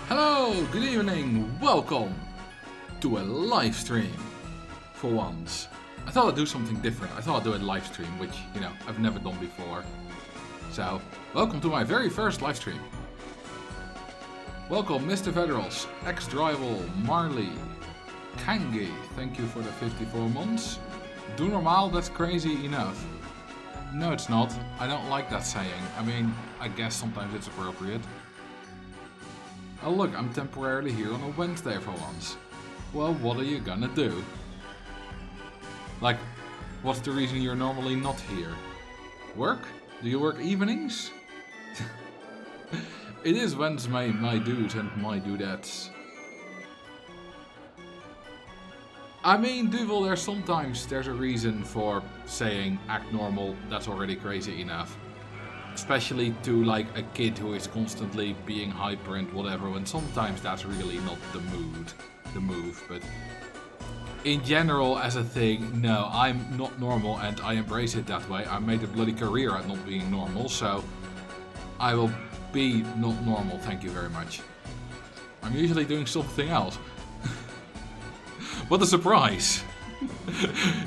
Hello, good evening, welcome to a live stream for once. I thought I'd do something different. I thought I'd do a live stream, which, you know, I've never done before. So, welcome to my very first live stream. Welcome, Mr. Federals, X-Drival, Marley, Kangi, thank you for the 54 months. Do normal, that's crazy enough. No, it's not. I don't like that saying. I mean, I guess sometimes it's appropriate. Oh look, I'm temporarily here on a Wednesday for once. Well, what are you gonna do? Like, what's the reason you're normally not here? Work? Do you work evenings? It is Wednesday, my dudes and my dudettes. I mean, Duvel, there's a reason for saying act normal, that's already crazy enough. Especially to like a kid who is constantly being hyper and whatever, and sometimes that's really not the move, but in general as a thing, no, I'm not normal and I embrace it that way. I made a bloody career at not being normal, so I will be not normal, thank you very much. I'm usually doing something else. What a surprise!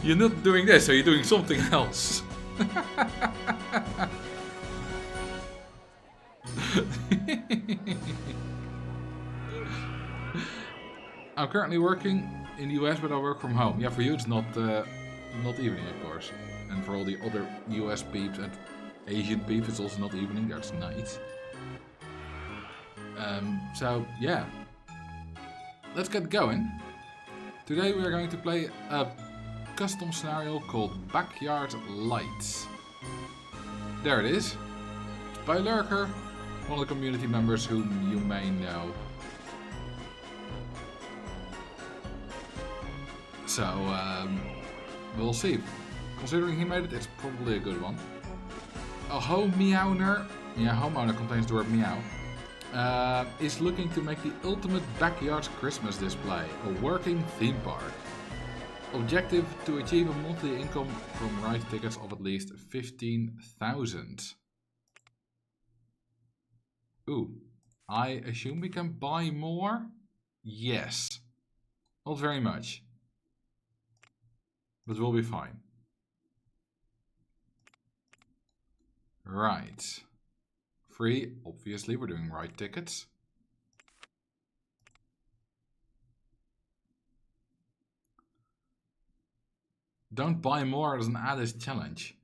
You're not doing this, so you're doing something else. I'm currently working in the US, but I work from home. Yeah, for you it's not evening, of course. And for all the other US peeps and Asian peeps, it's also not evening, that's night. So, yeah. Let's get going. Today we are going to play a custom scenario called Backyard Lights. There it is. It's by Lurker, one of the community members whom you may know. So, we'll see. Considering he made it, it's probably a good one. A homeowner, contains the word meow, is looking to make the ultimate backyard Christmas display, a working theme park. Objective to achieve a monthly income from ride tickets of at least 15,000. Ooh, I assume we can buy more? Yes. Not very much. But we'll be fine. Right. Free, obviously, we're doing ride tickets. Don't buy more as an added challenge.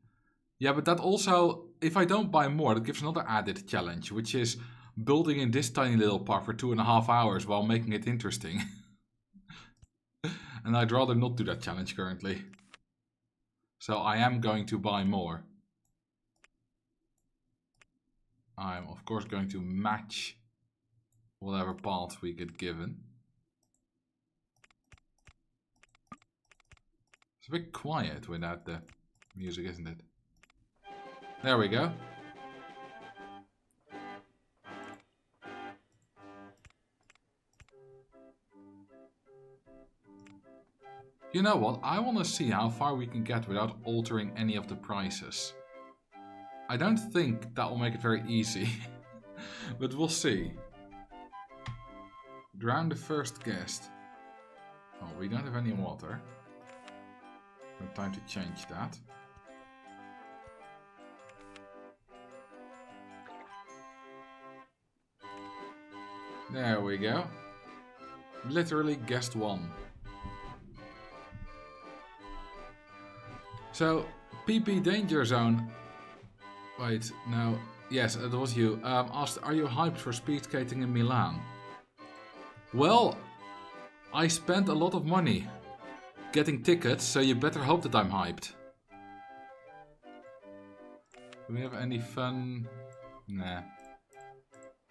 Yeah, but that also, if I don't buy more, that gives another added challenge, which is building in this tiny little park for 2.5 hours while making it interesting. And I'd rather not do that challenge currently. So I am going to buy more. I'm of course going to match whatever path we get given. It's a bit quiet without the music, isn't it? There we go. You know what? I want to see how far we can get without altering any of the prices. I don't think that will make it very easy, but we'll see. Drown the first guest. Oh, we don't have any water. No time to change that. There we go. Literally guest one. So, PP Danger Zone. Wait, no. Yes, it was you. Asked, are you hyped for speed skating in Milan? Well, I spent a lot of money getting tickets, so you better hope that I'm hyped. Do we have any fun? Nah.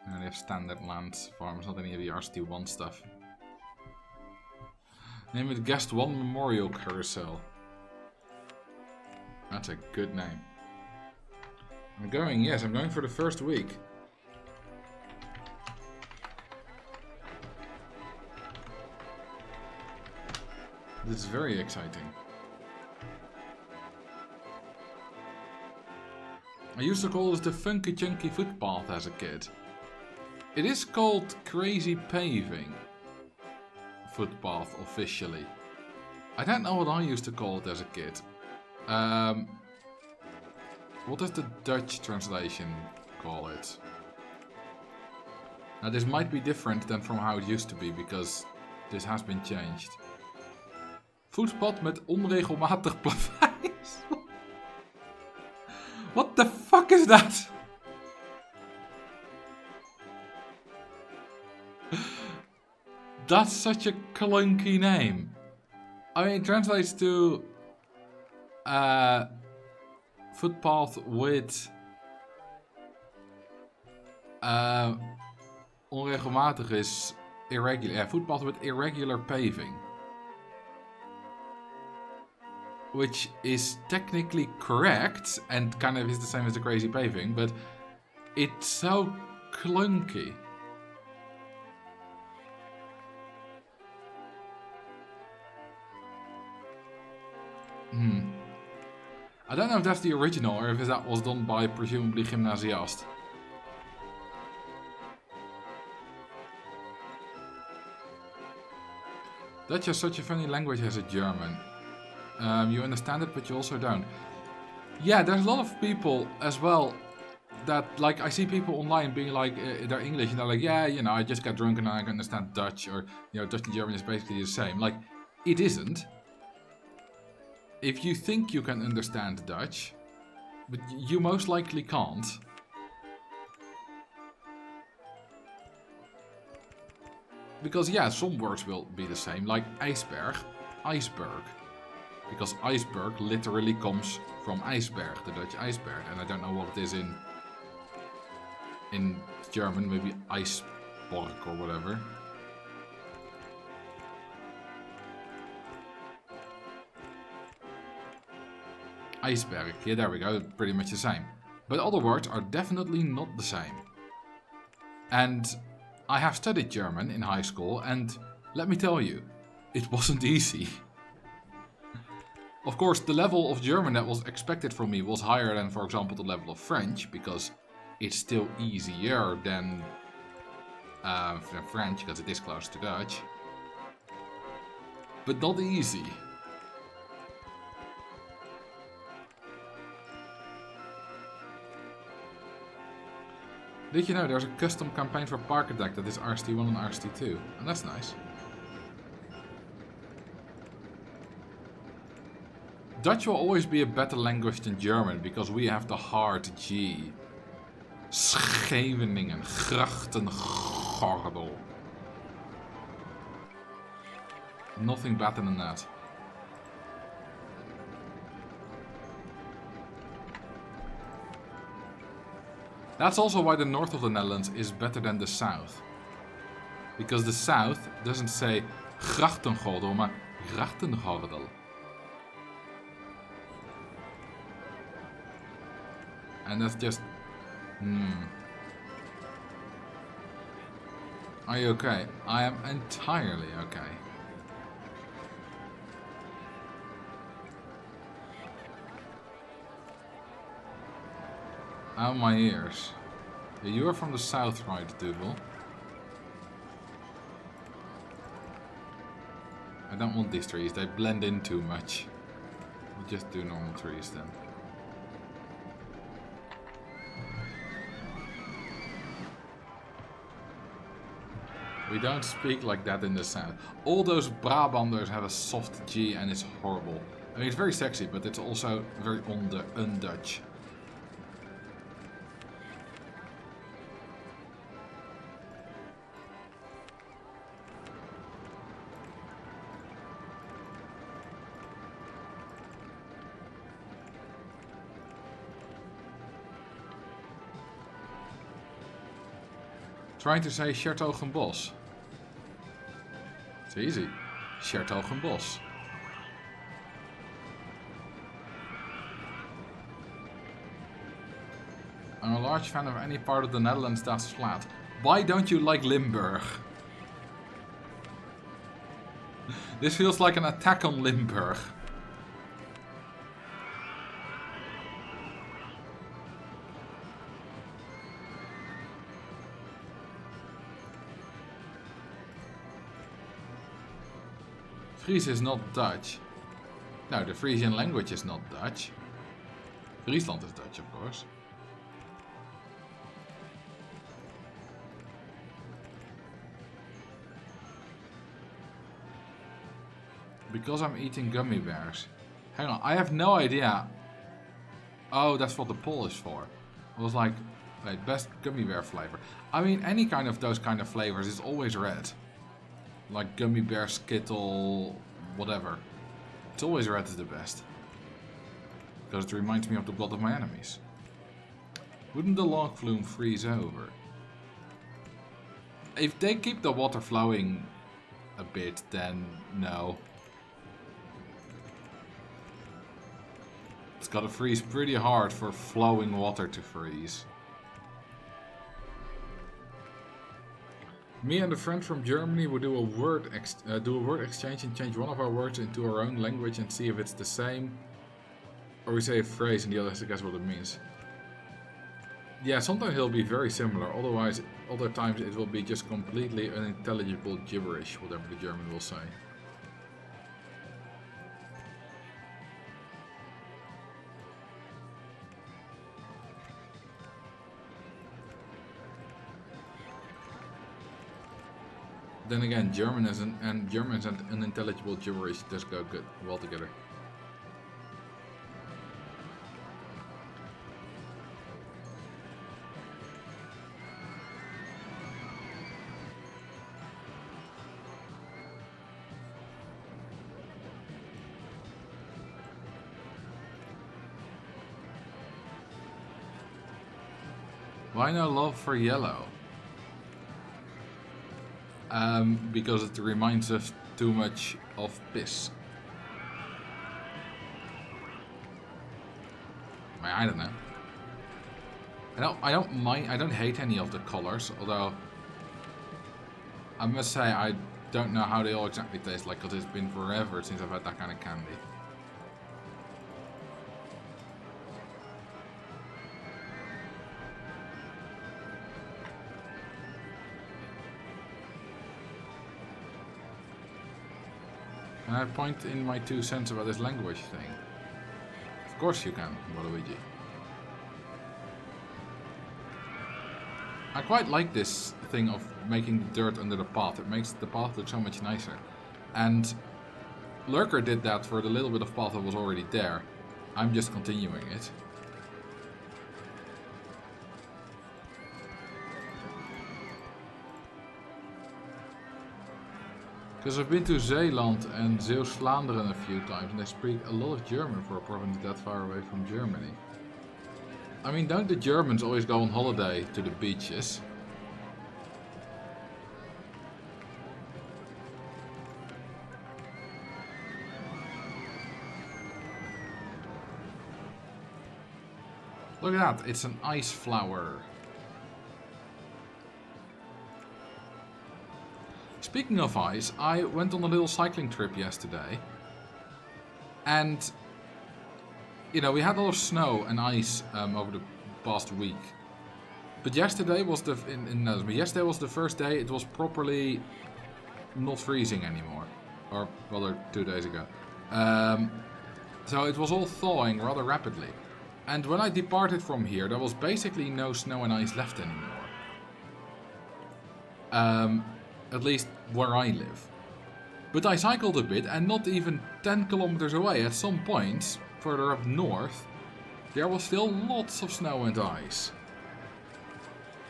We only have standard land farms, not any of the RCT1 stuff. Name it Guest 1 Memorial Carousel. That's a good name. I'm going for the first week. This is very exciting. I used to call this the funky chunky footpath as a kid. It is called crazy paving footpath officially. I don't know what I used to call it as a kid. What does the Dutch translation call it? Now this might be different than from how it used to be, because this has been changed. Voetpad met onregelmatig plaveis. What the fuck is that? That's such a clunky name. I mean, it translates to footpath with onregelmatig is irregular. Yeah, footpath with irregular paving. Which is technically correct and kind of is the same as the crazy paving, but it's so clunky. I don't know if that's the original or if that was done by presumably Gymnasiast. Dutch is such a funny language as a German. You understand it, but you also don't. Yeah, there's a lot of people as well that, like, I see people online being like, they're English and they're like, yeah, you know, I just got drunk and I can understand Dutch, or, you know, Dutch and German is basically the same. Like, it isn't. If you think you can understand Dutch, but you most likely can't. Because, yeah, some words will be the same, like ijsberg, iceberg. Because iceberg literally comes from ijsberg, the Dutch iceberg. And I don't know what it is in German, maybe ijsborg or whatever. Iceberg, yeah, there we go, pretty much the same. But other words are definitely not the same. And I have studied German in high school, and let me tell you, it wasn't easy. Of course, the level of German that was expected from me was higher than, for example, the level of French, because it's still easier than French, because it is close to Dutch. But not easy. Did you know there's a custom campaign for Parkadect that is RST1 and RST2? And that's nice. Dutch will always be a better language than German because we have the hard G. Scheveningen, grachtengordel. Nothing better than that. That's also why the north of the Netherlands is better than the south. Because the south doesn't say grachtengordel, maar grachtengordel. And that's just... Are you okay? I am entirely okay. Oh, my ears. Yeah, you are from the south, right, Double? I don't want these trees, they blend in too much. We'll just do normal trees then. We don't speak like that in the south. All those Brabanders have a soft G and it's horrible. I mean, it's very sexy, but it's also very un-Dutch. Trying to say Shertogenbos. It's easy. Shertogenbos. I'm a large fan of any part of the Netherlands that's flat. Why don't you like Limburg? This feels like an attack on Limburg. Fries is not Dutch. No, the Frisian language is not Dutch. Friesland is Dutch, of course. Because I'm eating gummy bears. Hang on, I have no idea. Oh, that's what the poll is for. I was like, wait, best gummy bear flavor. I mean, any kind of those kind of flavors is always red. Like gummy bear, Skittle, whatever. It's always red is the best. Because it reminds me of the blood of my enemies. Wouldn't the log flume freeze over? If they keep the water flowing a bit, then no. It's gotta freeze pretty hard for flowing water to freeze. Me and a friend from Germany will do a word exchange and change one of our words into our own language and see if it's the same. Or we say a phrase and the other has to guess what it means. Yeah, sometimes it'll be very similar, otherwise other times it will be just completely unintelligible gibberish, whatever the German will say. Then again, Germans and unintelligible gibberish just go good well together. Why no love for yellow? Because it reminds us too much of piss. I don't know. I don't mind. I don't hate any of the colors, although I must say I don't know how they all exactly taste like, because it's been forever since I've had that kind of candy. Can I point in my 2 cents about this language thing? Of course you can, Waluigi. I quite like this thing of making the dirt under the path. It makes the path look so much nicer. And Lurker did that for the little bit of path that was already there. I'm just continuing it. Because I've been to Zeeland and Zeeuws-Vlaanderen a few times, and they speak a lot of German for a province that far away from Germany. I mean, don't the Germans always go on holiday to the beaches? Look at that, it's an ice flower. Speaking of ice, I went on a little cycling trip yesterday, and you know, we had a lot of snow and ice over the past week. But yesterday was yesterday was the first day it was properly not freezing anymore, or rather 2 days ago. So it was all thawing rather rapidly, and when I departed from here, there was basically no snow and ice left anymore. At least where I live. But I cycled a bit, and not even 10 kilometers away, at some point, further up north, there was still lots of snow and ice.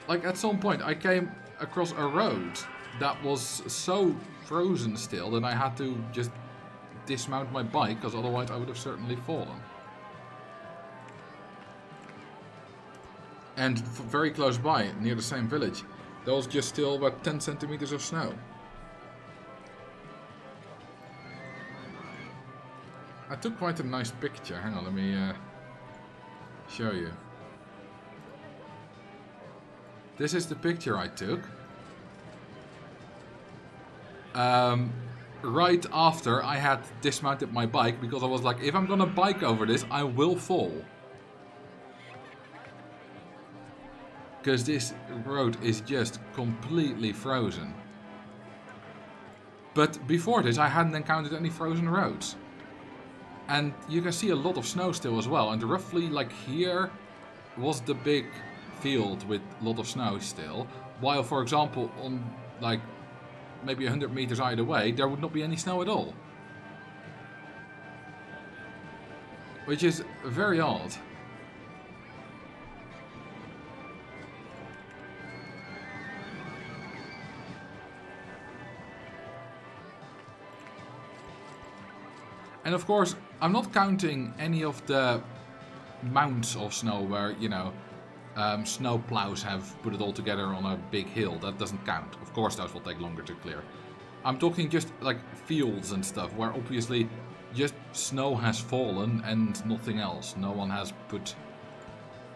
Like, at some point I came across a road that was so frozen still that I had to just dismount my bike, because otherwise I would have certainly fallen. And very close by, near the same village, there was just still about 10 centimeters of snow. I took quite a nice picture. Hang on, let me show you. This is the picture I took. Right after I had dismounted my bike, because I was like, if I'm gonna bike over this, I will fall. Because this road is just completely frozen. But before this, I hadn't encountered any frozen roads. And you can see a lot of snow still as well. And roughly like here was the big field with a lot of snow still. While, for example, on like maybe 100 meters either way, there would not be any snow at all. Which is very odd. And of course, I'm not counting any of the mounds of snow where, you know, snow plows have put it all together on a big hill. That doesn't count. Of course, those will take longer to clear. I'm talking just like fields and stuff where obviously just snow has fallen and nothing else. No one has put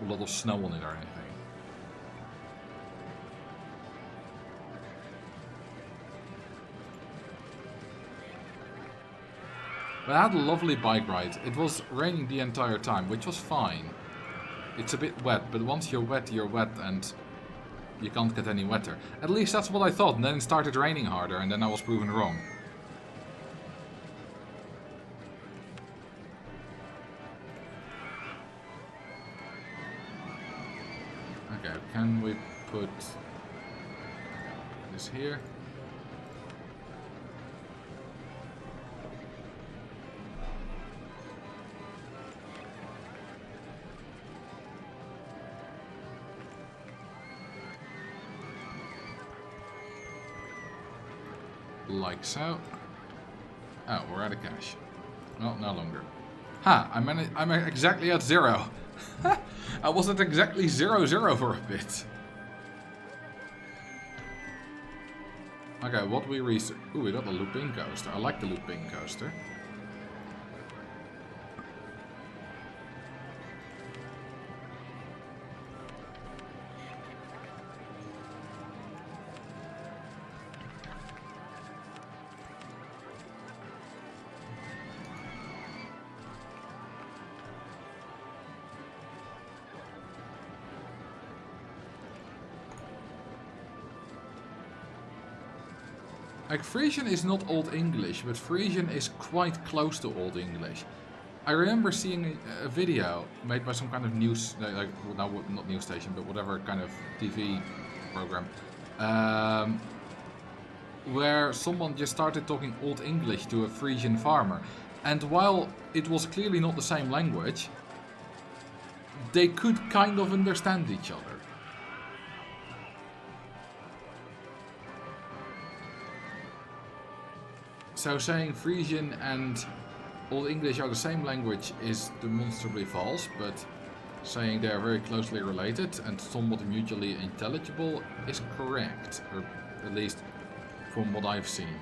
a lot of snow on it or anything. But I had a lovely bike ride. It was raining the entire time, which was fine. It's a bit wet, but once you're wet, and you can't get any wetter. At least that's what I thought, and then it started raining harder, and then I was proven wrong. Okay, can we put this here? Like so. Oh, we're out of cash. Well, no longer. Ha! I'm exactly at 0. I was at exactly 0 for a bit. Okay, what we research? Ooh, we got the looping coaster. I like the looping coaster. Like, Frisian is not Old English, but Frisian is quite close to Old English. I remember seeing a video made by some kind of news, like, no, not news station, but whatever kind of TV program, where someone just started talking Old English to a Frisian farmer. And while it was clearly not the same language, they could kind of understand each other. So saying Frisian and Old English are the same language is demonstrably false, but saying they are very closely related and somewhat mutually intelligible is correct, or at least from what I've seen.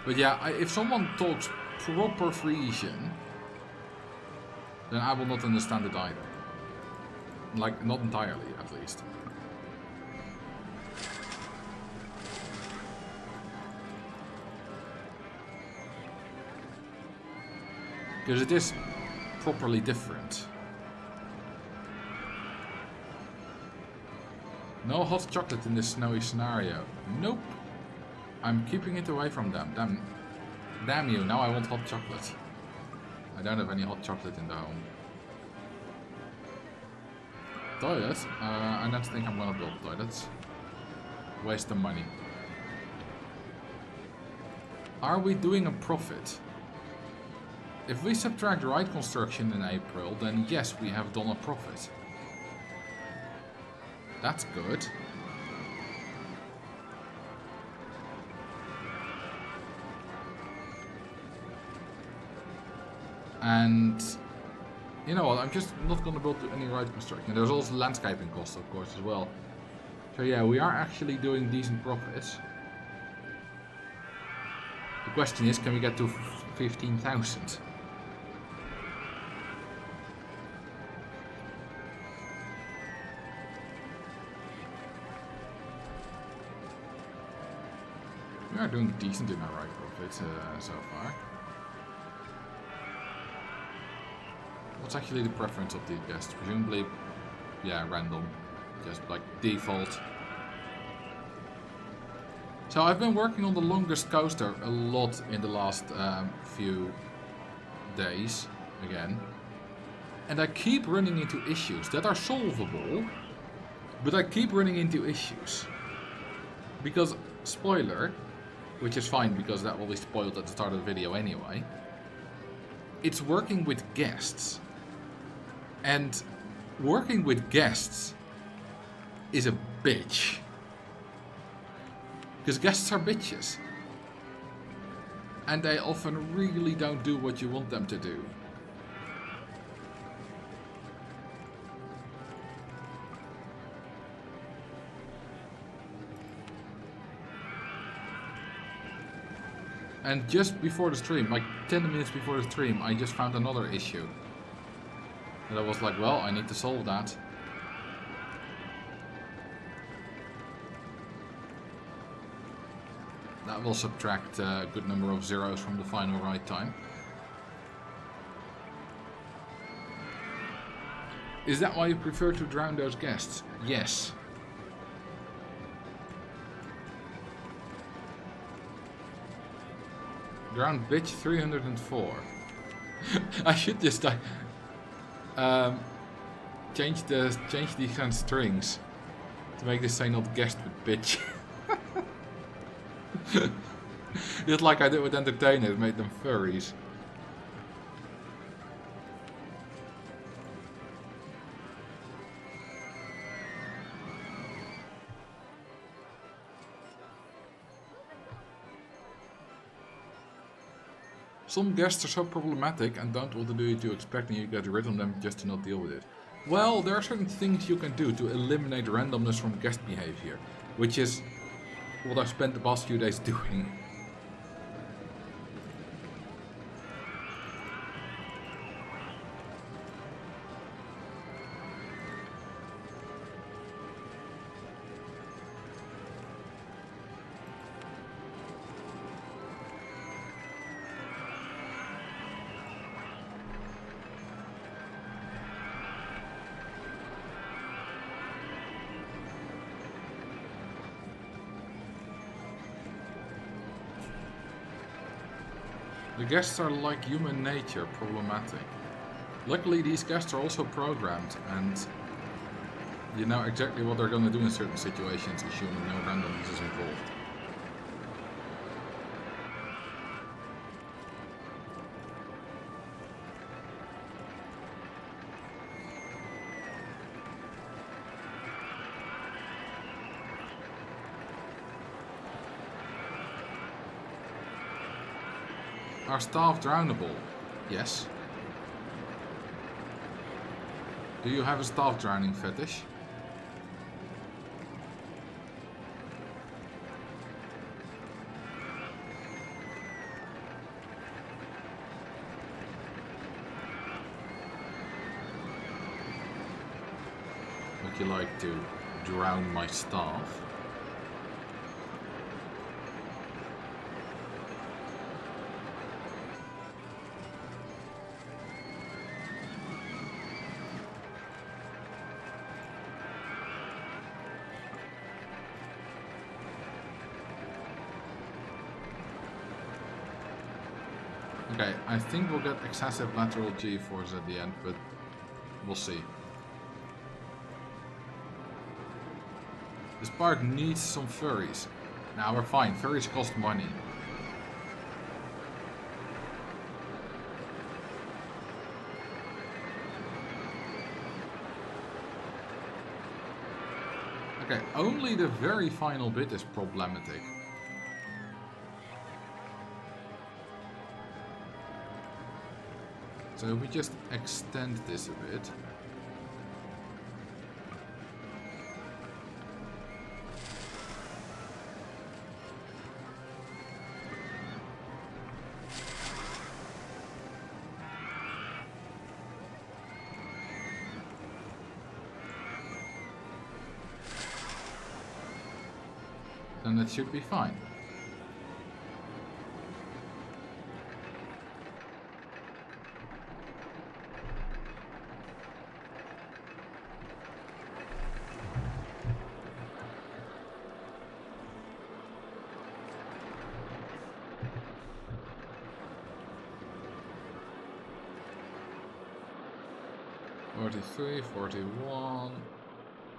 But yeah, if someone talks proper Frisian, then I will not understand it either. Like, not entirely, at least. Because it is properly different. No hot chocolate in this snowy scenario. Nope. I'm keeping it away from them. Damn you, now I want hot chocolate. I don't have any hot chocolate in the home. Toilet? I don't think I'm gonna build toilets. Waste of money. Are we doing a profit? If we subtract ride construction in April, then yes, we have done a profit. That's good. And you know what, I'm just not going to build any ride construction. There's also landscaping costs, of course, as well. So yeah, we are actually doing decent profits. The question is, can we get to 15,000? We are doing decent in our right profit so far. What's actually the preference of these guests? Presumably, yeah, random. Just like default. So I've been working on the longest coaster a lot in the last few days, again. And I keep running into issues that are solvable, but I keep running into issues. Because, spoiler, which is fine because that will be spoiled at the start of the video anyway, it's working with guests. And working with guests is a bitch. Because guests are bitches. And they often really don't do what you want them to do. And just before the stream, like 10 minutes before the stream, I just found another issue. And I was like, well, I need to solve that. That will subtract a good number of zeros from the final ride time. Is that why you prefer to drown those guests? Yes. Drown bitch 304. I should just change these kind of strings to make this say not guest but bitch. Just like I did with entertainers, made them furries. Some guests are so problematic and don't want to do what you expect, and you get rid of them just to not deal with it. Well, there are certain things you can do to eliminate randomness from guest behavior, which is what I've spent the past few days doing. The guests are like human nature, problematic. Luckily these guests are also programmed and you know exactly what they're going to do in certain situations, assuming no randomness is involved. Are staff drownable? Yes. Do you have a staff drowning fetish? Would you like to drown my staff? Okay, I think we'll get excessive lateral G-force at the end, but we'll see. This park needs some furries. Now we're fine, furries cost money. Okay, only the very final bit is problematic. So if we just extend this a bit. Then that should be fine. 43, 41.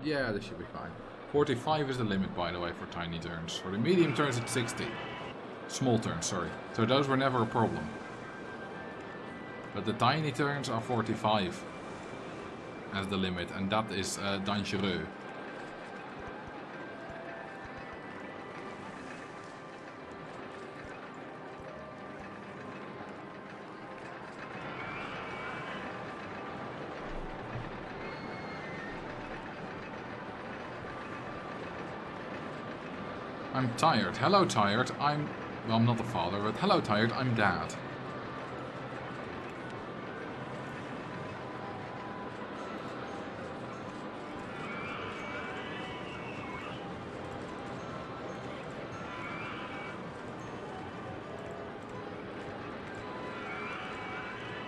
Yeah, this should be fine. 45 is the limit, by the way, for tiny turns. For the medium turns, it's 60. Small turns, sorry. So those were never a problem. But the tiny turns are 45 as the limit, and that is dangereux. I'm tired. Hello, tired. Well, I'm not the father, but hello, tired. I'm dad.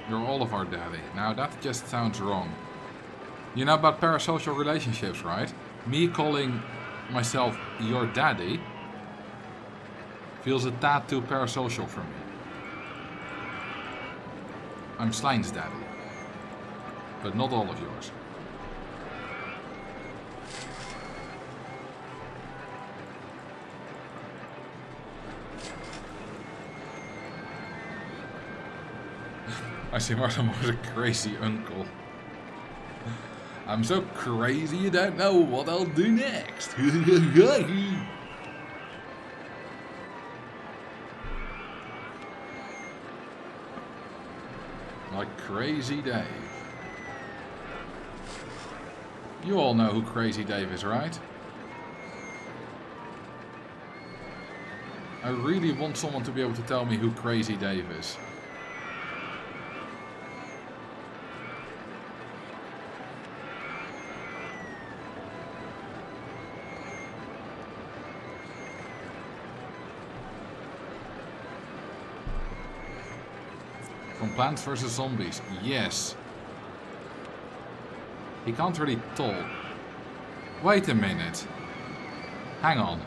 You're all of our daddy. Now that just sounds wrong. You know about parasocial relationships, right? Me calling myself your daddy feels a tad too parasocial for me. I'm Slijn's daddy. But not all of yours. I see Marcel was a crazy uncle. I'm so crazy you don't know what I'll do next. Like Crazy Dave. You all know who Crazy Dave is, right? I really want someone to be able to tell me who Crazy Dave is. From Plants vs. Zombies, yes. He can't really talk. Wait a minute. Hang on.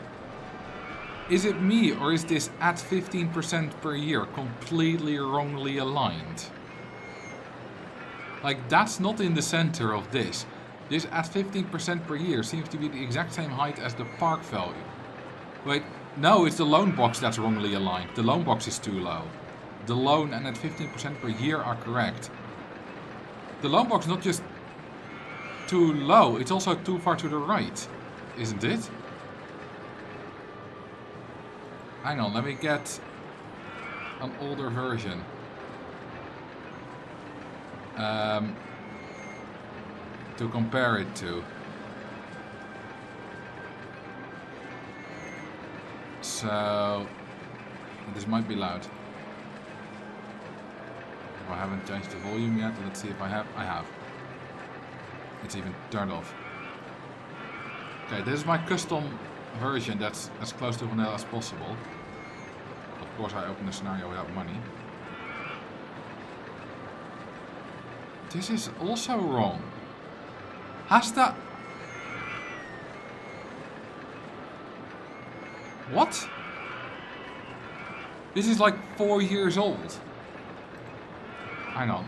Is it me or is this at 15% per year completely wrongly aligned? Like, that's not in the center of this. This at 15% per year seems to be the exact same height as the park value. Wait, no, it's the loan box that's wrongly aligned. The loan box is too low. The loan and at 15% per year are correct. The loan box is not just too low, it's also too far to the right, isn't it? Hang on, let me get an older version. To compare it to. So, this might be loud. I haven't changed the volume yet. Let's see if I have. I have. It's even turned off. Okay, this is my custom version that's as close to vanilla as possible. Of course, I open the scenario without money. This is also wrong. Has that... What? This is like 4 years old. Hang on.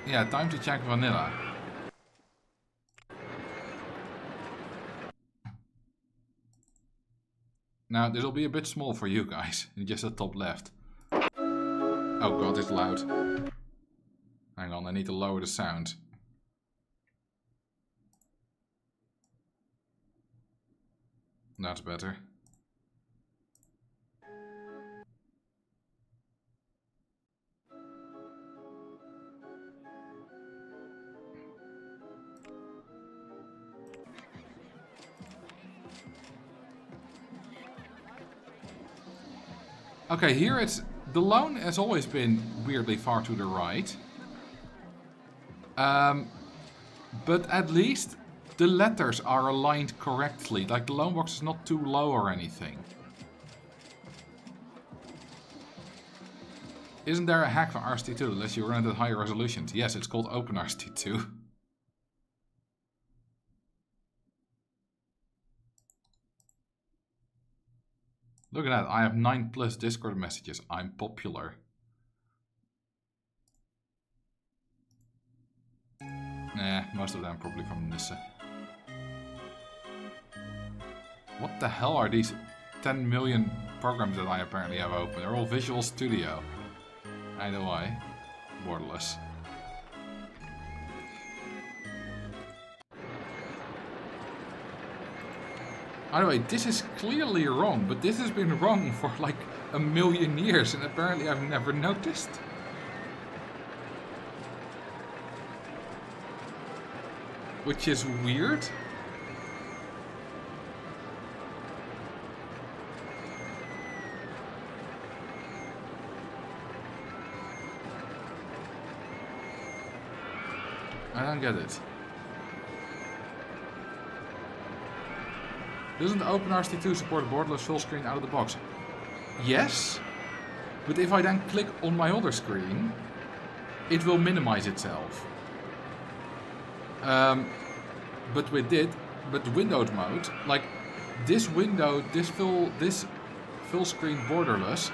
Yeah, time to check vanilla. Now, this will be a bit small for you guys. Just the top left. Oh god, it's loud. Hang on, I need to lower the sound. That's better. Okay, here it's... The loan has always been weirdly far to the right. But at least the letters are aligned correctly. Like, the loan box is not too low or anything. Isn't there a hack for RST2 that lets you run it at higher resolutions? Yes, it's called OpenRST2. Look at that, I have 9+ Discord messages. I'm popular. Most of them probably from Nisse. What the hell are these 10 million programs that I apparently have open? They're all Visual Studio. Either way, borderless. Anyway, this is clearly wrong, but this has been wrong for like a million years and apparently I've never noticed. Which is weird. I don't get it. Doesn't OpenRCT2 support borderless full screen out of the box? Yes, but if I then click on my other screen, it will minimize itself. But with windowed mode, like this window, this full screen borderless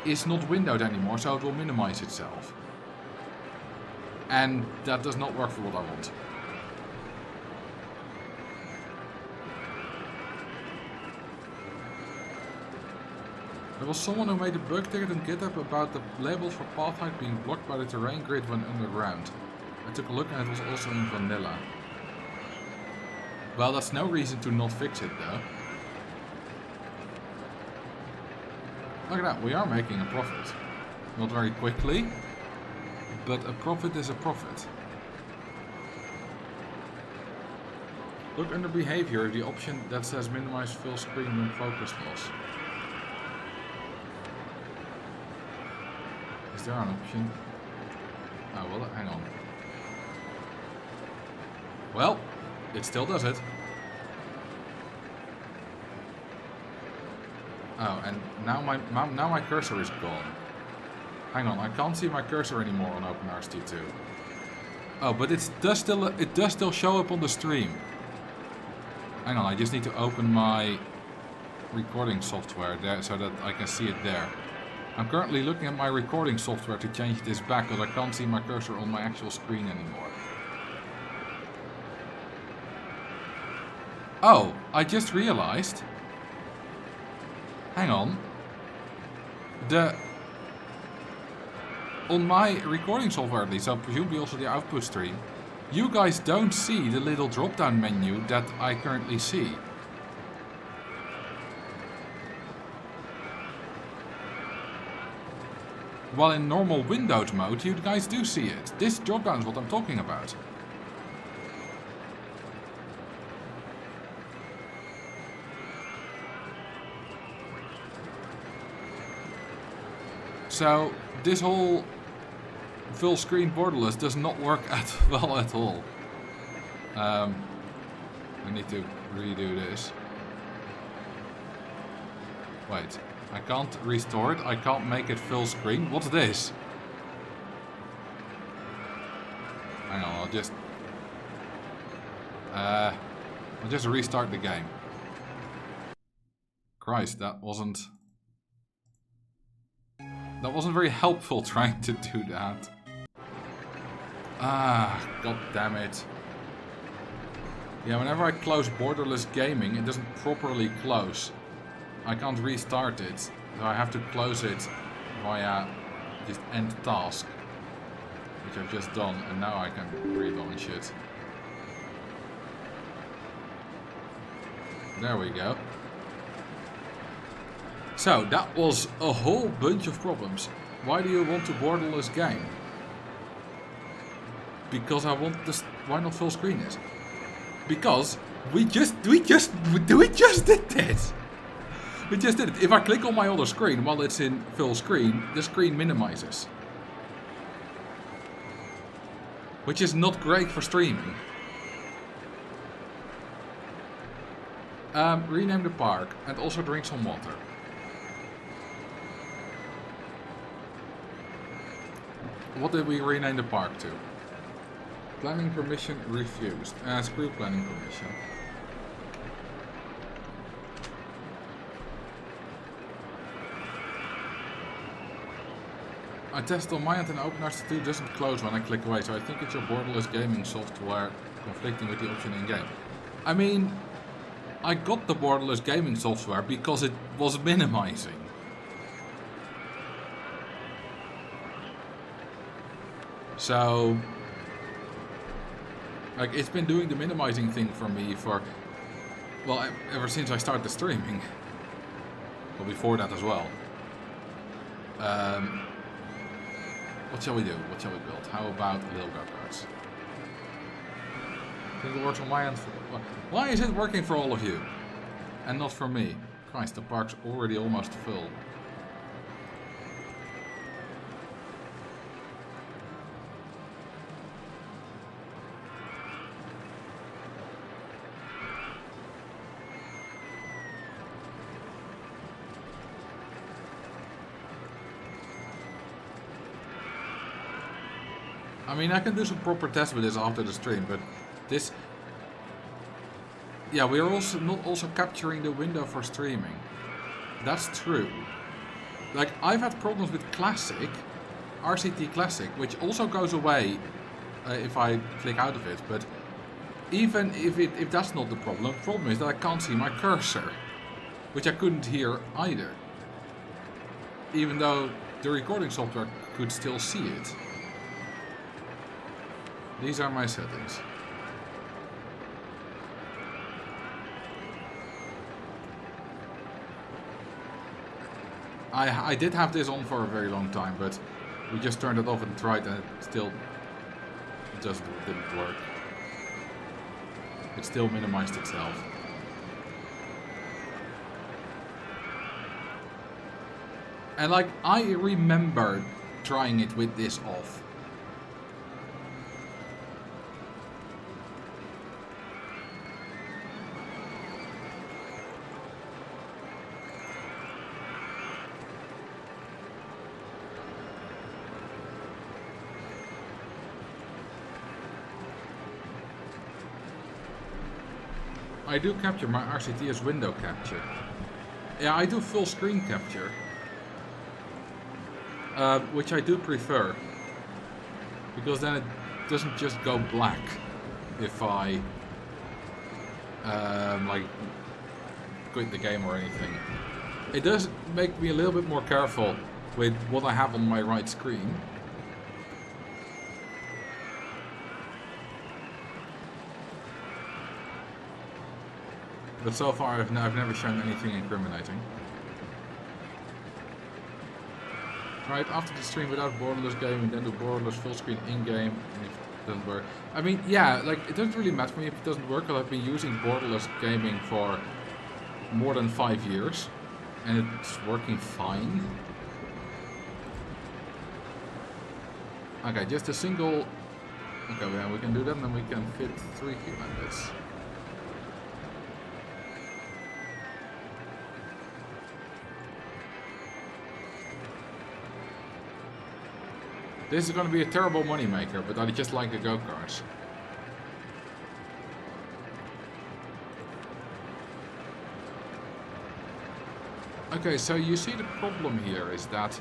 is not windowed anymore, so it will minimize itself. And that does not work for what I want. There was someone who made a bug ticket on GitHub about the labels for path height being blocked by the terrain grid when underground. I took a look and it was also in vanilla. Well, that's no reason to not fix it though. Look at that, we are making a profit. Not very quickly, but a profit is a profit. Look under behavior, the option that says minimize full screen when focus loss. Is there an option? Oh, well, hang on. Well, it still does it. Oh, and now my cursor is gone. Hang on, I can't see my cursor anymore on OpenRCT2. Oh, but it does still show up on the stream. Hang on, I just need to open my recording software there so that I can see it there. I'm currently looking at my recording software to change this back because I can't see my cursor on my actual screen anymore. Oh, I just realized. Hang on. On my recording software at least, so presumably also the output stream, you guys don't see the little drop down menu that I currently see. While in normal windowed mode, you guys do see it. This drop down is what I'm talking about. So this whole full screen borderless does not work well at all. I need to redo this. Wait, I can't restore it. I can't make it full screen. What's this? Hang on, I'll just restart the game. Christ, that wasn't very helpful trying to do that. Ah, god damn it. Yeah, whenever I close borderless gaming, it doesn't properly close. I can't restart it, so I have to close it via just end task, which I've just done, and now I can relaunch it. There we go. So, that was a whole bunch of problems. Why do you want to borderless game? Because I want this. Why not full screen it? Because we just did this. We just did it. If I click on my other screen while it's in full screen, the screen minimizes. Which is not great for streaming. Rename the park and also drink some water. What did we rename the park to? Planning permission refused. Screw planning permission. I tested on my end and OpenRC2 doesn't close when I click away, so I think it's your borderless gaming software conflicting with the option in-game. I mean, I got the borderless gaming software because it was minimizing. So, like, it's been doing the minimizing thing for me for, well, ever since I started streaming. Well, before that as well. What shall we do? What shall we build? How about little go-karts? I think it works on my end. Why is it working for all of you? And not for me? Christ, the park's already almost full. I mean, I can do some proper tests with this after the stream, but this... Yeah, we are also not also capturing the window for streaming. That's true. Like, I've had problems with Classic, RCT Classic, which also goes away if I click out of it, but even if that's not the problem is that I can't see my cursor, which I couldn't hear either. Even though the recording software could still see it. These are my settings. I did have this on for a very long time, but we just turned it off and tried and it still didn't work. It still minimized itself. And like, I remember trying it with this off. I do capture my RCT as window capture. Yeah, I do full screen capture. Which I do prefer. Because then it doesn't just go black if I like quit the game or anything. It does make me a little bit more careful with what I have on my right screen. But so far I've never shown anything incriminating. Right, after the stream without borderless gaming, then do borderless full screen in-game, and if it doesn't work. I mean, yeah, like, it doesn't really matter for me if it doesn't work, because I've been using borderless gaming for more than 5 years, and it's working fine. Okay, just a single... Okay, well, we can do that, and then we can fit 3 cube members. This is going to be a terrible money maker, but I just like the go-karts. Okay, so you see the problem here is that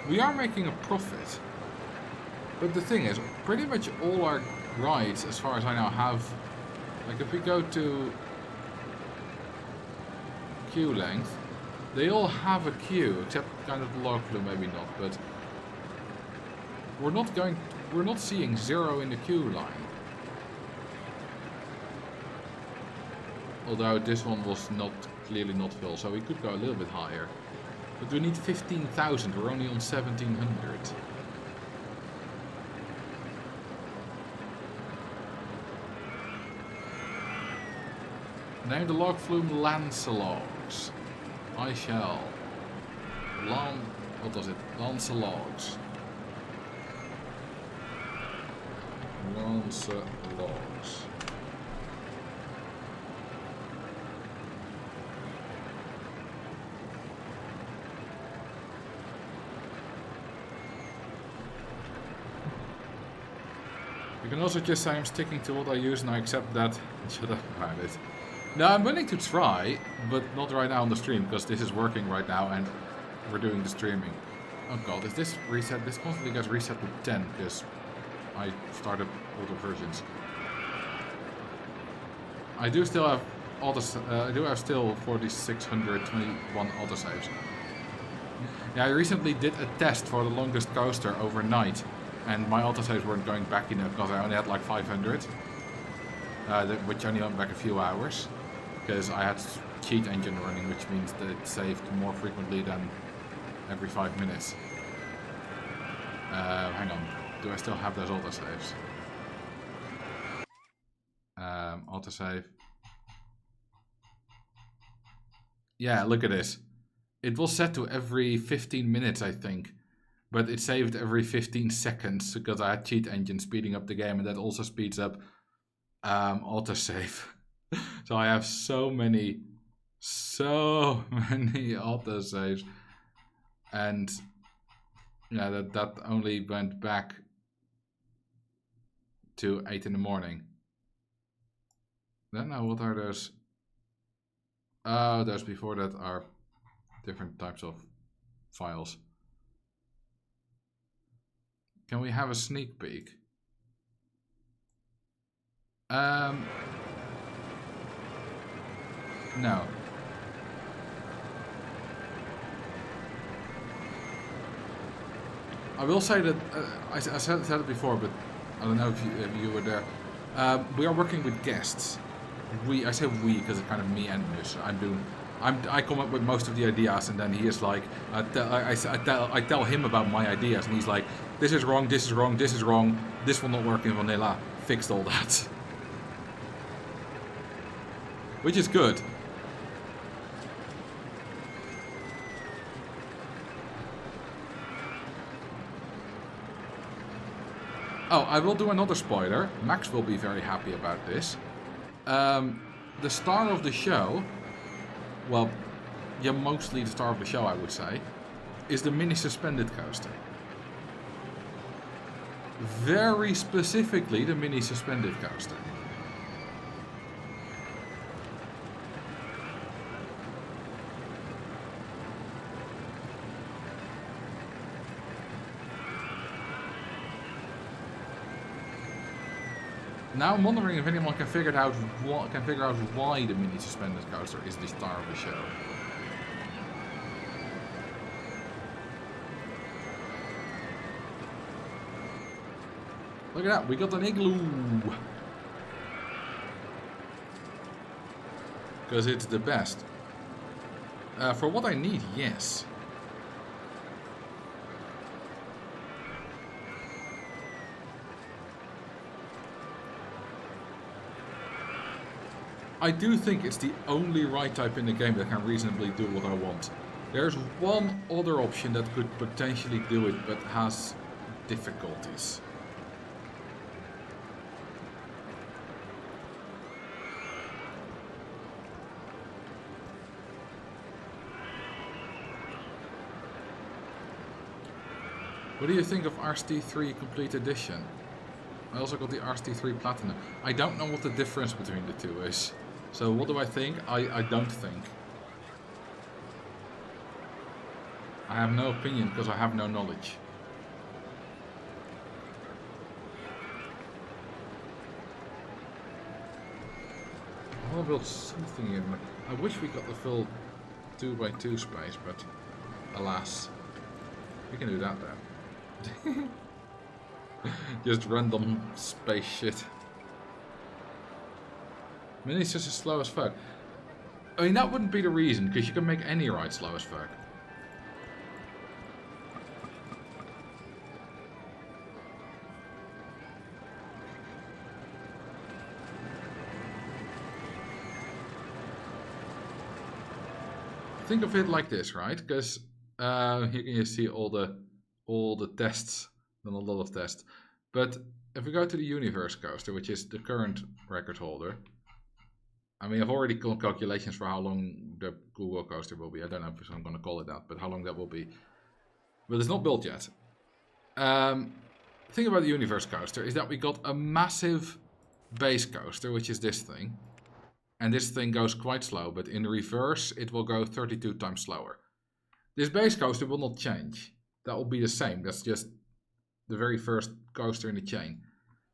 we are making a profit. But the thing is, pretty much all our rides, as far as I know, have... Like, if we go to queue length, they all have a queue, except kind of the log flume, maybe not, but... We're not seeing 0 in the queue line. Although this one was clearly not full, so we could go a little bit higher. But we need 15,000, we're only on 1,700. Name the log flume Lancelogs. I shall. What was it? Lancelogs. Lancelogs. You can also just say I'm sticking to what I use and I accept that and shut up about it. No, I'm willing to try, but not right now on the stream because this is working right now and we're doing the streaming. Oh god, is this reset? This constantly gets reset to 10 because I started older versions. I do still have I do have still 4621 autosaves. Yeah, I recently did a test for the longest coaster overnight, and my autosaves weren't going back enough because I only had like 500, which only went back a few hours, because I had cheat engine running, which means that it saved more frequently than every 5 minutes. Hang on, do I still have those autosaves? Autosave. Yeah, look at this. It was set to every 15 minutes, I think. But it saved every 15 seconds because I had cheat engine speeding up the game, and that also speeds up autosave. So I have so many autosaves. And yeah, that only went back to 8 in the morning. Then now what are those? Oh, those before that are different types of files. Can we have a sneak peek? No. I will say that I said it before, but I don't know if you were there. We are working with guests. I say we because it's kind of me and Nus. I come up with most of the ideas, and then he is like, I tell him about my ideas, and he's like, this is wrong, this is wrong, this is wrong, this will not work in vanilla. Fixed all that, which is good. Oh, I will do another spoiler. Max will be very happy about this. The star of the show, well, yeah, mostly the star of the show, I would say, is the mini suspended coaster. Very specifically, the mini suspended coaster. Now I'm wondering if anyone can figure out why the mini suspended coaster is the star of the show. Look at that, we got an igloo! Because it's the best. For what I need, yes. I do think it's the only ride type in the game that can reasonably do what I want. There's one other option that could potentially do it, but has difficulties. What do you think of RST3 Complete Edition? I also got the RST3 Platinum. I don't know what the difference between the two is. So what do I think? I don't think. I have no opinion because I have no knowledge. I want to build something in. I wish we got the full 2x2 space, but alas. We can do that then. Just random space shit. Mini's just as slow as fuck. I mean, that wouldn't be the reason, because you can make any ride slow as fuck. Think of it like this, right? Because here you see all the tests, and a lot of tests. But if we go to the Universe coaster, which is the current record holder. I mean, I've already done calculations for how long the Google coaster will be. I don't know if I'm going to call it that, but how long that will be. But it's not built yet. The thing about the Universe coaster is that we got a massive base coaster, which is this thing. And this thing goes quite slow, but in reverse, it will go 32 times slower. This base coaster will not change. that will be the same. That's just the very first coaster in the chain.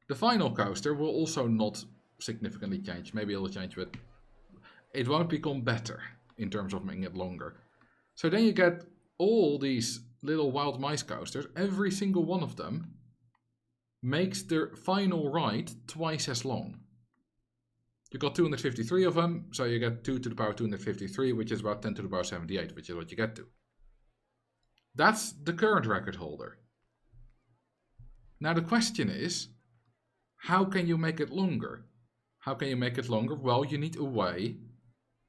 The final coaster will also not significantly change. Maybe it'll change, but it won't become better in terms of making it longer. So then you get all these little wild mice coasters. Every single one of them makes the final ride twice as long. You got 253 of them, so you get 2 to the power 253, which is about 10 to the power 78, which is what you get to. That's the current record holder. Now the question is, how can you make it longer? How can you make it longer? Well, you need a way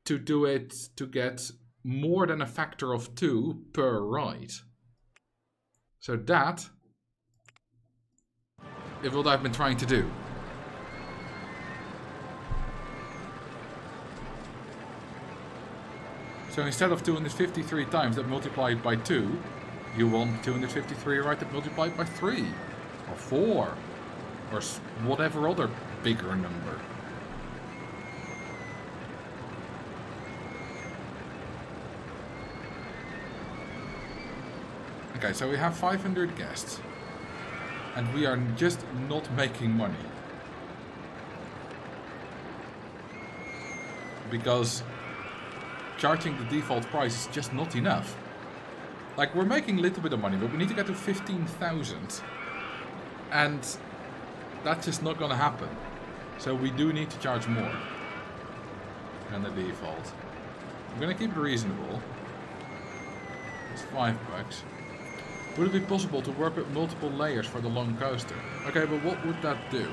to do it to get more than a factor of 2 per ride. So that is what I've been trying to do. So instead of 253 times that multiplied by 2, you want 253 right that multiplied by 3, or 4, or whatever other bigger number. Okay, so we have 500 guests, and we are just not making money. Because charging the default price is just not enough. Like, we're making a little bit of money, but we need to get to 15,000. And that's just not gonna happen. So we do need to charge more than the default. I'm gonna keep it reasonable. It's $5. Would it be possible to work with multiple layers for the long coaster? Okay, but what would that do?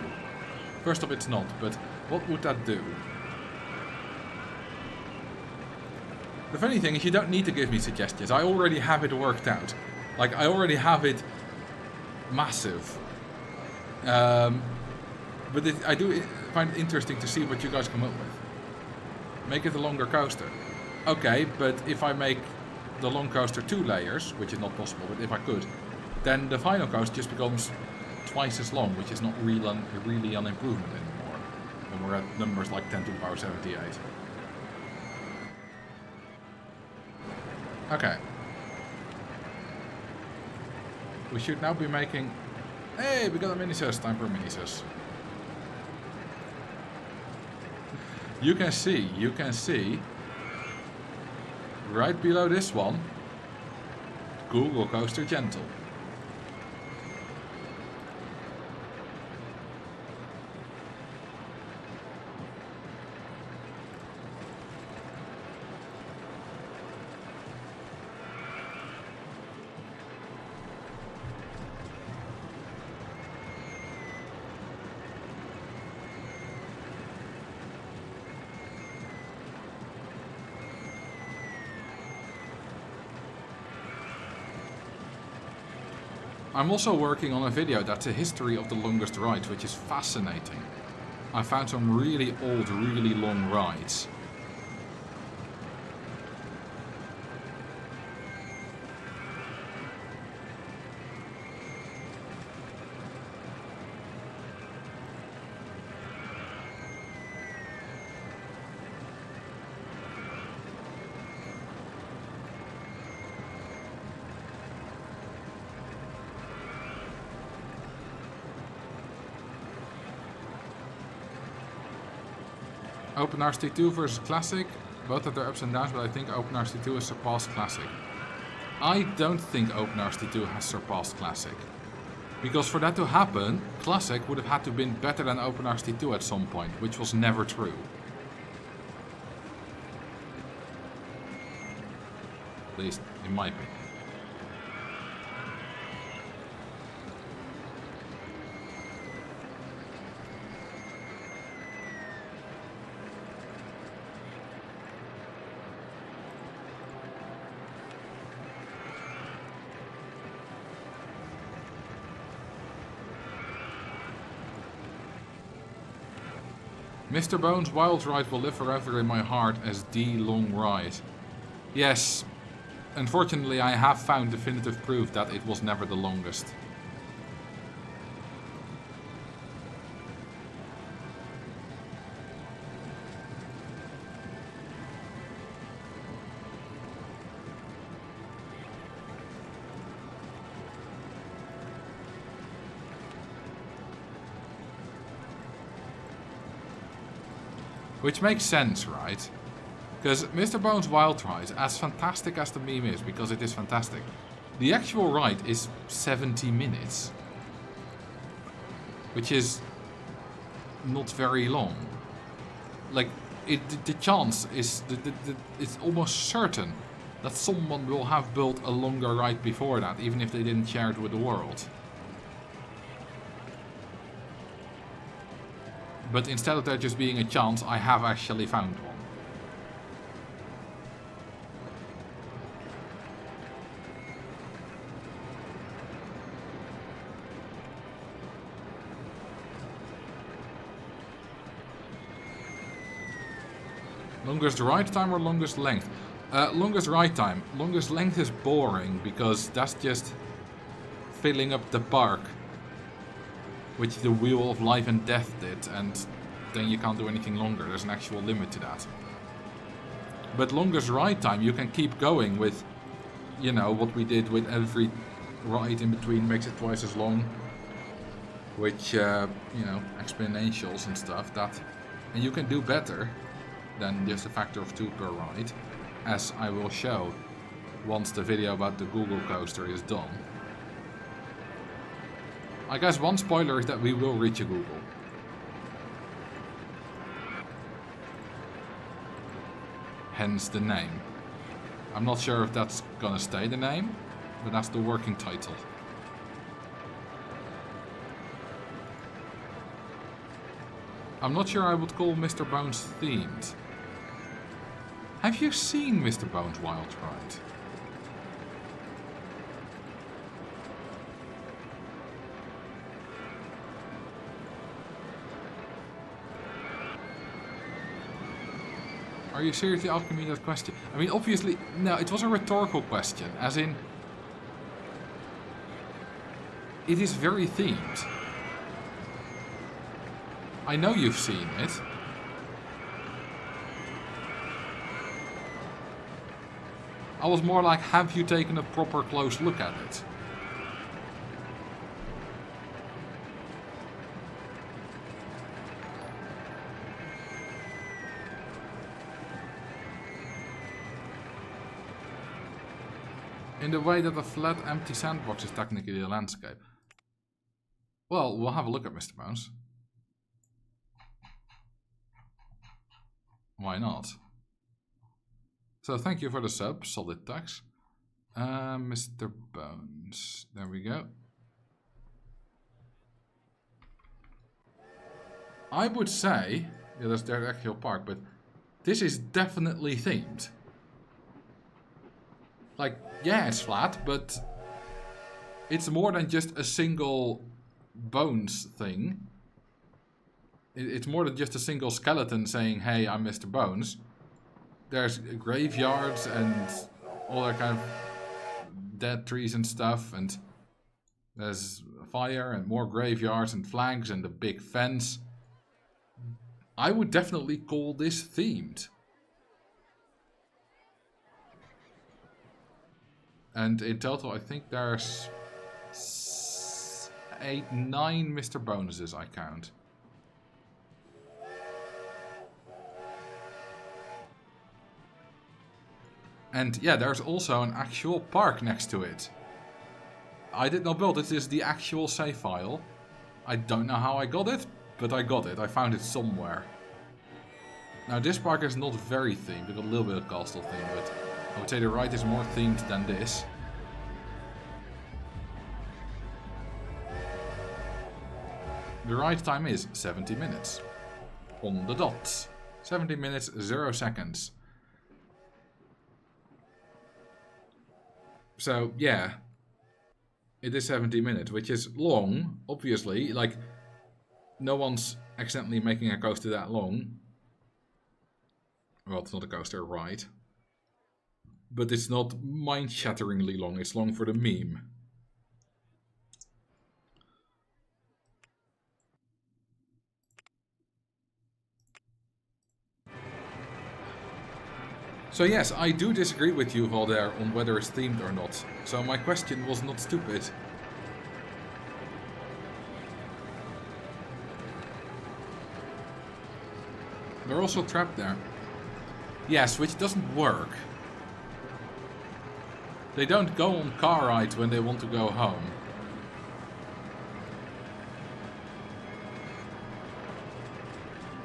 First off, it's not, but what would that do? The funny thing is you don't need to give me suggestions. I already have it worked out. Like, I already have it massive. But I do find it interesting to see what you guys come up with. Make it a longer coaster. Okay, but if I make the long coaster 2 layers, which is not possible, but if I could, then the final coaster just becomes twice as long, which is not really an improvement anymore. When we're at numbers like 10 to the power 78. Okay. We should now be making... Hey, we got a mini-sus. Time for a mini-sus. You can see... Right below this one, Google Coaster Gentle. I'm also working on a video that's a history of the longest rides, which is fascinating. I found some really old, really long rides. OpenRCT2 versus Classic, both have their ups and downs, but I think OpenRCT2 has surpassed Classic. I don't think OpenRCT2 has surpassed Classic. Because for that to happen, Classic would have had to have been better than OpenRCT2 at some point, which was never true. At least, in my opinion. Mr. Bones' Wild Ride will live forever in my heart as the long ride. Yes, unfortunately I have found definitive proof that it was never the longest. Which makes sense, right? Because Mr. Bones Wild Ride, as fantastic as the meme is, because it is fantastic, the actual ride is 70 minutes. Which is not very long. Like, the chance is, it's almost certain that someone will have built a longer ride before that, even if they didn't share it with the world. But instead of there just being a chance, I have actually found one. Longest ride time or longest length? Longest ride time. Longest length is boring because that's just filling up the park, which the Wheel of Life and Death did, and then you can't do anything longer. There's an actual limit to that. But longest ride time, you can keep going with, you know, what we did with every ride in between makes it twice as long. Which, you know, exponentials and stuff, that, and you can do better than just a factor of 2 per ride, as I will show once the video about the Google coaster is done. I guess one spoiler is that we will reach a Google. Hence the name. I'm not sure if that's gonna stay the name, but that's the working title. I'm not sure I would call Mr. Bones themed. Have you seen Mr. Bones Wild Ride? Are you seriously asking me that question? I mean, obviously, no, it was a rhetorical question, as in, it is very themed. I know you've seen it. I was more like, have you taken a proper close look at it? In the way that a flat, empty sandbox is technically a landscape. Well, we'll have a look at Mr. Bones. Why not? So thank you for the sub, Solid Tax. Mr. Bones. There we go. I would say, yeah, that's their actual park, but this is definitely themed. Like, yeah, it's flat, but it's more than just a single Bones thing. It's more than just a single skeleton saying, hey, I'm Mr. Bones. There's graveyards and all that kind of dead trees and stuff, and there's fire and more graveyards and flags and a big fence. I would definitely call this themed. And in total, I think there's 9 Mr. Bonuses I count. And yeah, there's also an actual park next to it. I did not build it, this is the actual save file. I don't know how I got it, but I got it. I found it somewhere. Now this park is not very themed, we've got a little bit of castle theme, but I would say the ride is more themed than this. The ride time is 70 minutes. On the dot. 70 minutes, 0 seconds. So, yeah. It is 70 minutes, which is long, obviously. Like, no one's accidentally making a coaster that long. Well, it's not a coaster, a ride. But it's not mind-shatteringly long, it's long for the meme. So yes, I do disagree with you, Valder, on whether it's themed or not. So my question was not stupid. They're also trapped there. Yes, which doesn't work. They don't go on car rides when they want to go home.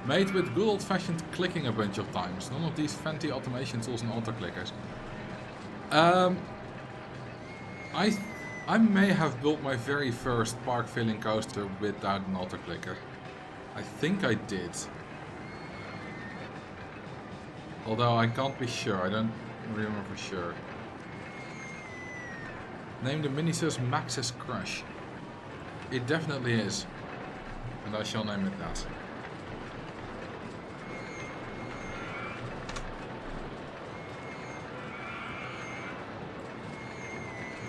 Made with good old-fashioned clicking a bunch of times. None of these fancy automation tools and auto-clickers. I may have built my very first park filling coaster without an auto-clicker. I think I did. Although I can't be sure, I don't remember for sure. Name the minisus Max's Crush. It definitely is. And I shall name it that.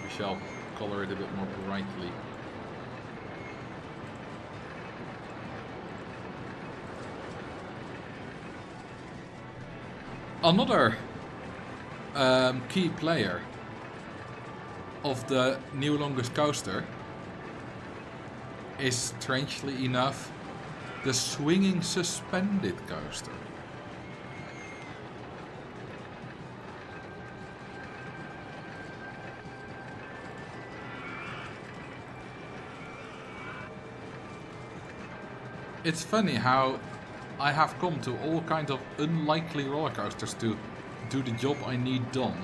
We shall color it a bit more brightly. Another key player of the new longest coaster is, strangely enough, the swinging suspended coaster. It's funny how I have come to all kinds of unlikely roller coasters to do the job I need done.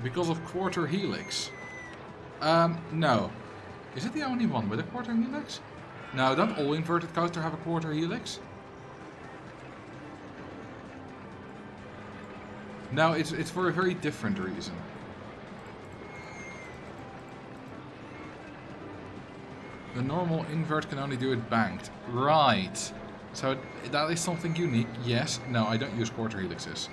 Because of quarter helix? No. Is it the only one with a quarter helix? No, don't all inverted coasters have a quarter helix? No, it's for a very different reason. The normal invert can only do it banked. Right. So that is something unique. Yes. No, I don't use quarter helixes.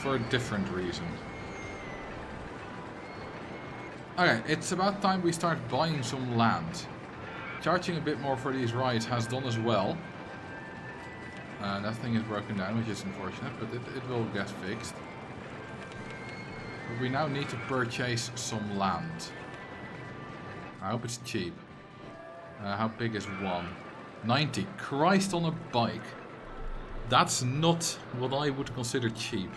For a different reason. Okay, it's about time we start buying some land. Charging a bit more for these rides has done as well. That thing is broken down, which is unfortunate, but it will get fixed. But we now need to purchase some land. I hope it's cheap. How big is one? 90. Christ on a bike. That's not what I would consider cheap.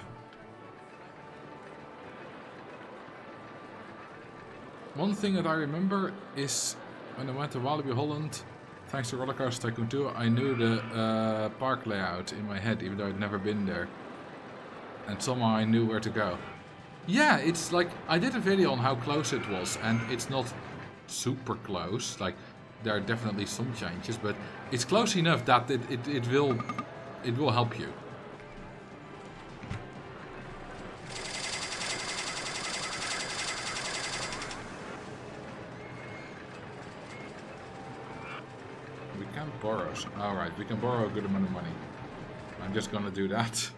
One thing that I remember is when I went to Walibi Holland, thanks to Roller Coaster Tycoon 2, I knew the park layout in my head, even though I'd never been there. And somehow I knew where to go. Yeah, it's like, I did a video on how close it was, and it's not super close. Like, there are definitely some changes, but it's close enough that it will help you. Borrows. Alright, we can borrow a good amount of money. I'm just gonna do that.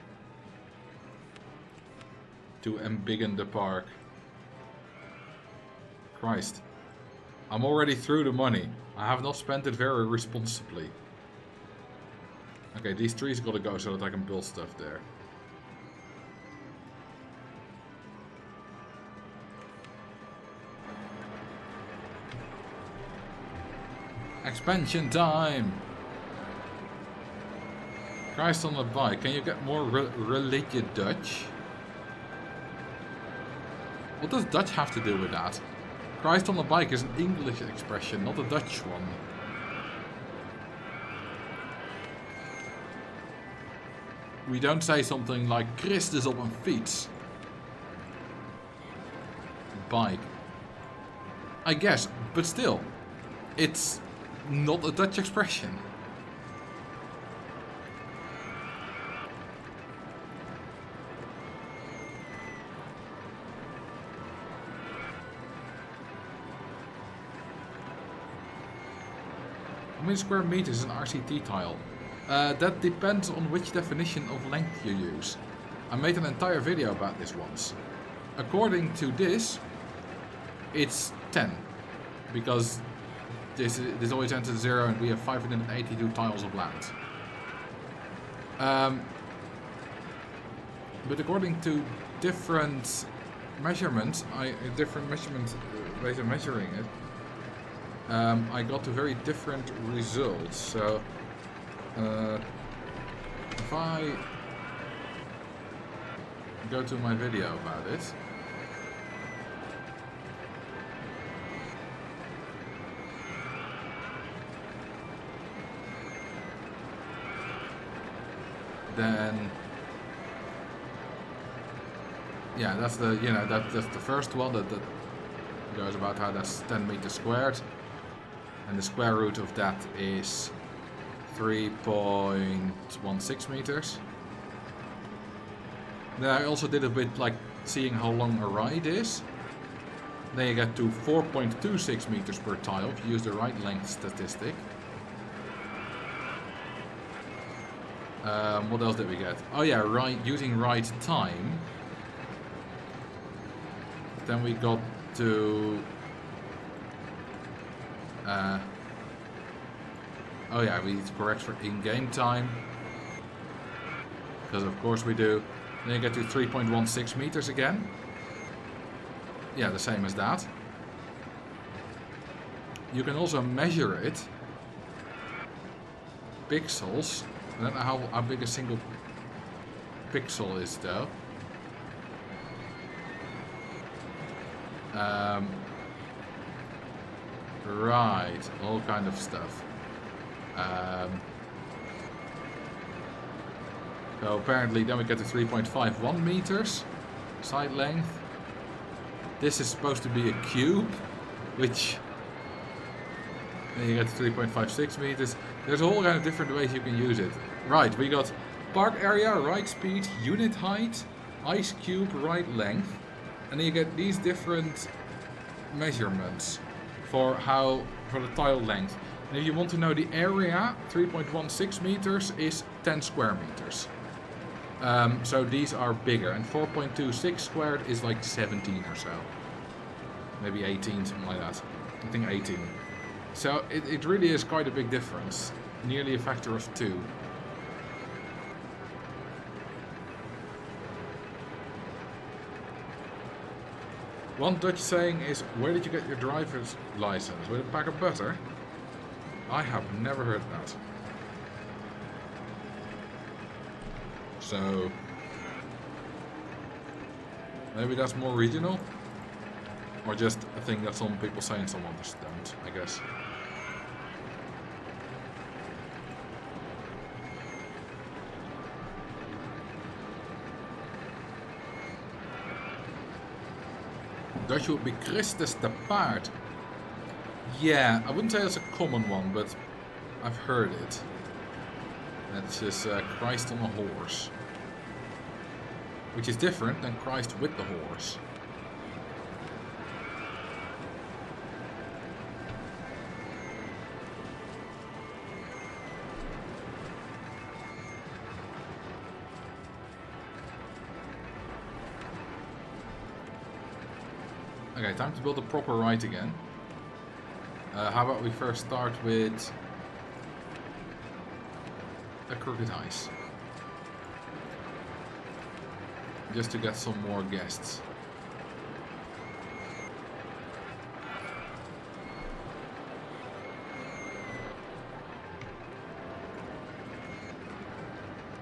To embiggen the park. Christ. I'm already through the money. I have not spent it very responsibly. Okay, these trees gotta go so that I can build stuff there. Expansion time! Christ on the bike, can you get more religious Dutch? What does Dutch have to do with that? Christ on the bike is an English expression, not a Dutch one. We don't say something like Christus op een fiets. Bike. I guess, but still, it's not a Dutch expression. How many square meters is an RCT tile? That depends on which definition of length you use. I made an entire video about this once. according to this, it's 10. Because this always ends at 0 and we have 582 tiles of land. But according to different measurements, different measurement ways of measuring it, I got to very different results. So if I go to my video about it, then yeah, that's the that's the first one that goes about how that's 10 meters squared, and the square root of that is 3.16 meters. Then I also did a bit like seeing how long a ride is. Then you get to 4.26 meters per tile if you use the ride length statistic. What else did we get? Oh yeah, using ride time. Then we got to... oh yeah, we need to correct for in-game time. Because of course we do. Then you get to 3.16 meters again. Yeah, the same as that. You can also measure it. Pixels. I don't know how big a single pixel is though. Right, all kind of stuff. So apparently then we get to 3.51 meters side length. This is supposed to be a cube, which then you get to 3.56 meters. There's a whole kind of different ways you can use it. Right, we got park area, ride speed, unit height, ice cube, ride length. And then you get these different measurements for the tile length. And if you want to know the area, 3.16 meters is 10 square meters. So these are bigger, and 4.26 squared is like 17 or so. Maybe 18, something like that. I think 18. So it really is quite a big difference. Nearly a factor of 2. One Dutch saying is, where did you get your driver's license? With a pack of butter? I have never heard that. So maybe that's more regional, or just a thing that some people say and some others don't, I guess. Dutch would be Christus de Paard. Yeah, I wouldn't say it's a common one, but I've heard it. That's just Christ on a horse. Which is different than Christ with the horse. Okay, time to build a proper ride again. How about we first start with a crooked ice. Just to get some more guests.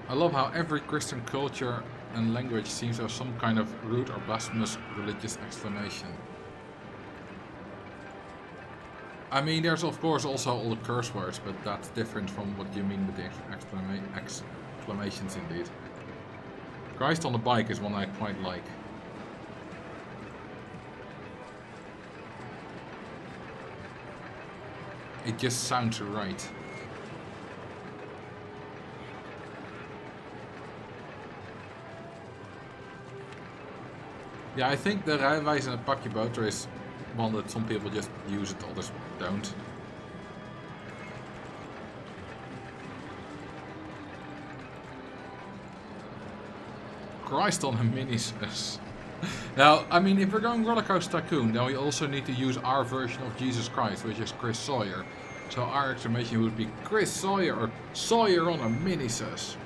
I love how every Christian culture and language seems to have some kind of rude or blasphemous religious explanation. I mean, there's of course also all the curse words, but that's different from what you mean with the exclamations indeed. Christ on the bike is one I quite like. It just sounds right. Yeah, I think the rijwijs en het pakje boter is one that some people just use it, others don't. Christ on a minisus. Now, I mean, if we're going Roller Coaster Tycoon, then we also need to use our version of Jesus Christ, which is Chris Sawyer. So our exclamation would be Chris Sawyer or Sawyer on a minisus.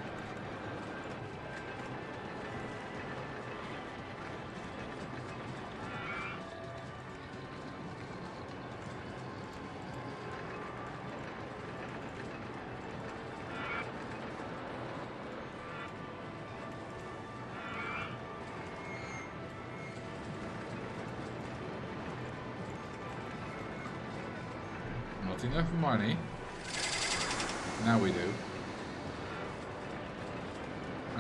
Not enough money. Now we do.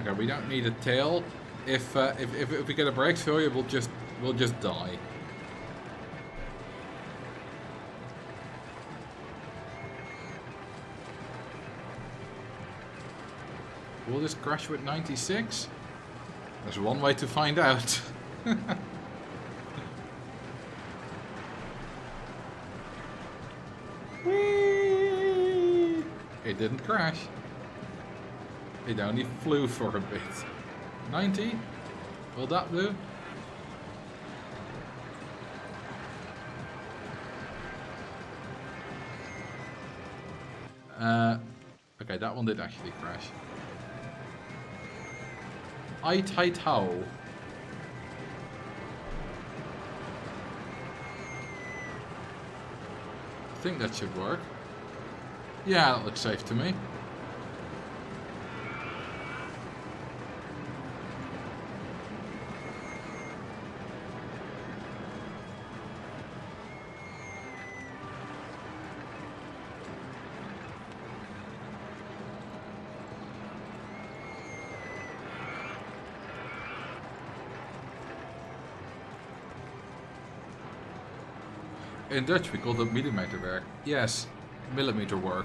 Okay, we don't need a tail. If we get a brake failure, we'll just die. Will this crash with 96? There's one way to find out. It didn't crash. It only flew for a bit. 90? Will that do? Okay, that one did actually crash. I Tao. I think that should work. Yeah, that looks safe to me. In Dutch we call it millimeter work. Yes, millimeter work.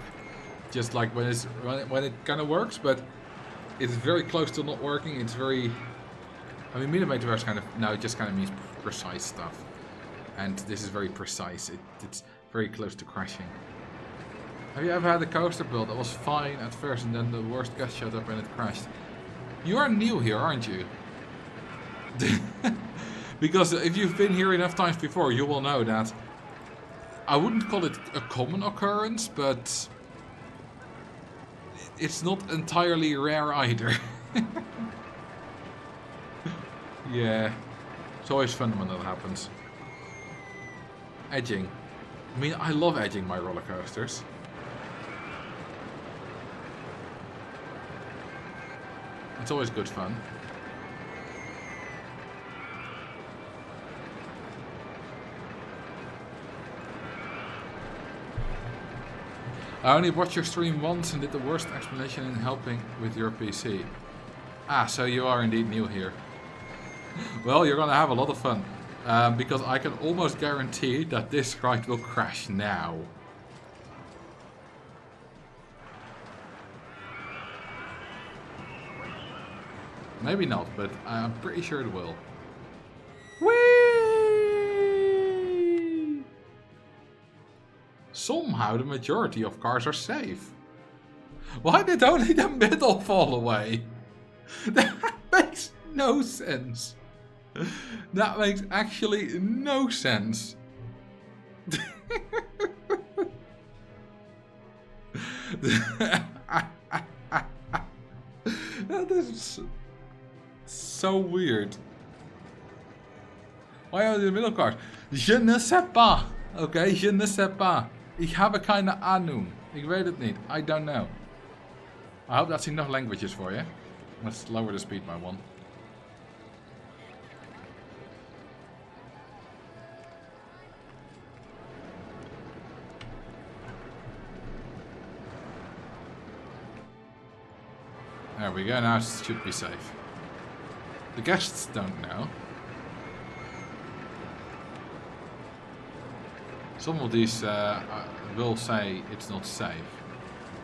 Just like when it kind of works, but it's very close to not working. It's very, I mean, millimeter work kind of now it just kind of means precise stuff, and this is very precise. It's very close to crashing. Have you ever had a coaster build that was fine at first and then the worst gust showed up and it crashed? You are new here, aren't you? Because if you've been here enough times before, you will know that I wouldn't call it a common occurrence, but it's not entirely rare either. Yeah, it's always fun when that happens. Edging. I mean, I love edging my roller coasters. It's always good fun. I only watched your stream once and did the worst explanation in helping with your PC. Ah, so you are indeed new here. Well, you're gonna have a lot of fun. Because I can almost guarantee that this ride will crash now. Maybe not, but I'm pretty sure it will. Whee! Somehow the majority of cars are safe. Why did only the middle fall away? That makes no sense. That makes actually no sense. That is so weird. Why are the middle cars? Je ne sais pas. Okay, je ne sais pas. Ich habe keine Ahnung. Ik weet het niet. I don't know. I hope that's enough languages for you. Let's lower the speed by one. There we go, now it should be safe. The guests don't know. Some of these will say it's not safe.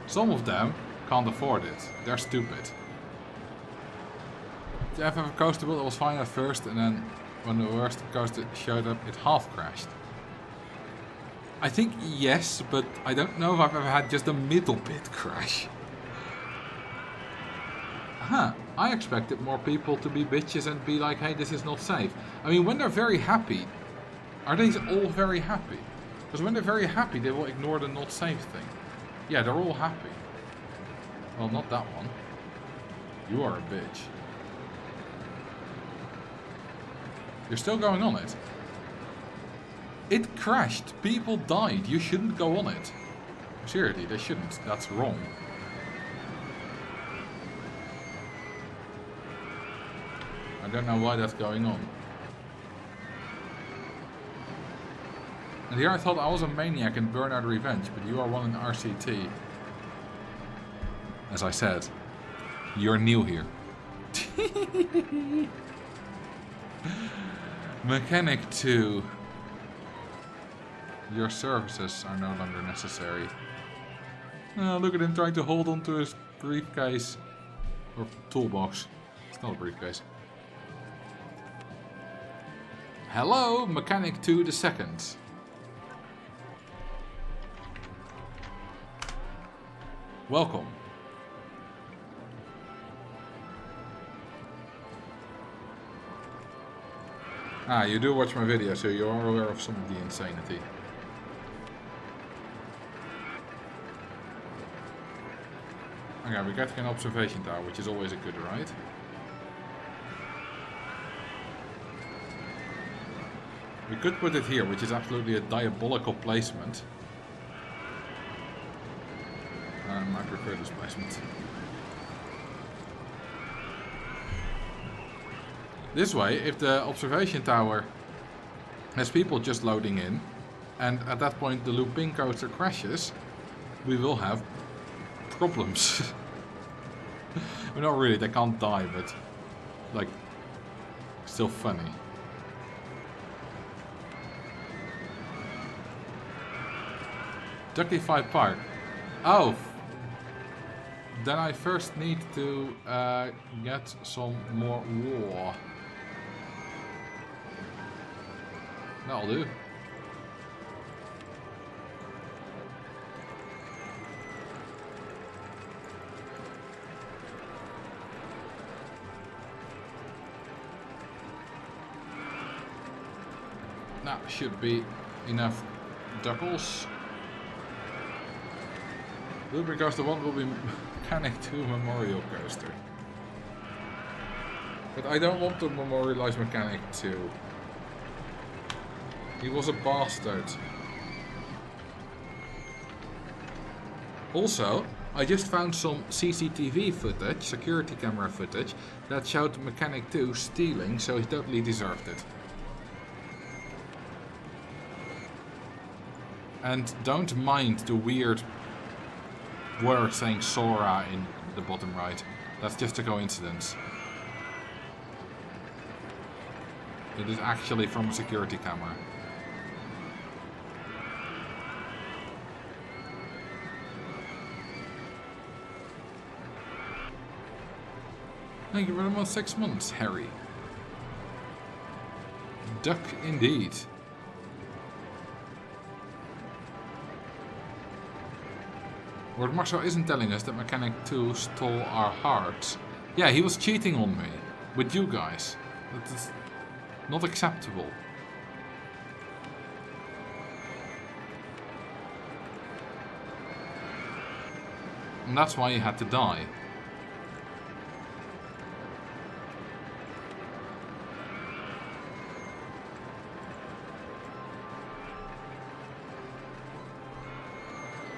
Some of them can't afford it. They're stupid. Did you ever have a coaster build that was fine at first and then when the worst coaster showed up, it half crashed? I think yes, but I don't know if I've ever had just a middle bit crash. Huh. I expected more people to be bitches and be like, hey, this is not safe. I mean, when they're very happy, are they all very happy? Because when they're very happy, they will ignore the not safe thing. Yeah, they're all happy. Well, not that one. You are a bitch. You're still going on it. It crashed. People died. You shouldn't go on it. Seriously, they shouldn't. That's wrong. I don't know why that's going on. And here I thought I was a maniac in Burnout Revenge, but you are one in RCT. As I said, you're new here. Mechanic 2. Your services are no longer necessary. Oh, look at him trying to hold on to his briefcase. Or toolbox. It's not a briefcase. Hello, Mechanic 2 the second. Welcome. Ah, you do watch my video, so you are aware of some of the insanity. Okay, we're getting an observation tower, which is always a good ride. We could put it here, which is absolutely a diabolical placement. I prefer this placement. This way, if the observation tower has people just loading in, and at that point the looping coaster crashes, we will have problems. Well, not really, they can't die, but like, still funny. Duckify Park. Oh! Then I first need to get some more war. That'll do. That should be enough duckles. With coaster 1 will be Mechanic 2 Memorial Coaster. But I don't want to memorialize Mechanic 2. He was a bastard. Also, I just found some CCTV footage, security camera footage, that showed Mechanic 2 stealing, so he totally deserved it. And don't mind the weird word saying Sora in the bottom right. That's just a coincidence. It is actually from a security camera. Thank you very much, 6 months, Harry. Duck indeed. What Marcel isn't telling us that Mechanic 2 stole our hearts. Yeah, he was cheating on me. With you guys. That is not acceptable. And that's why he had to die.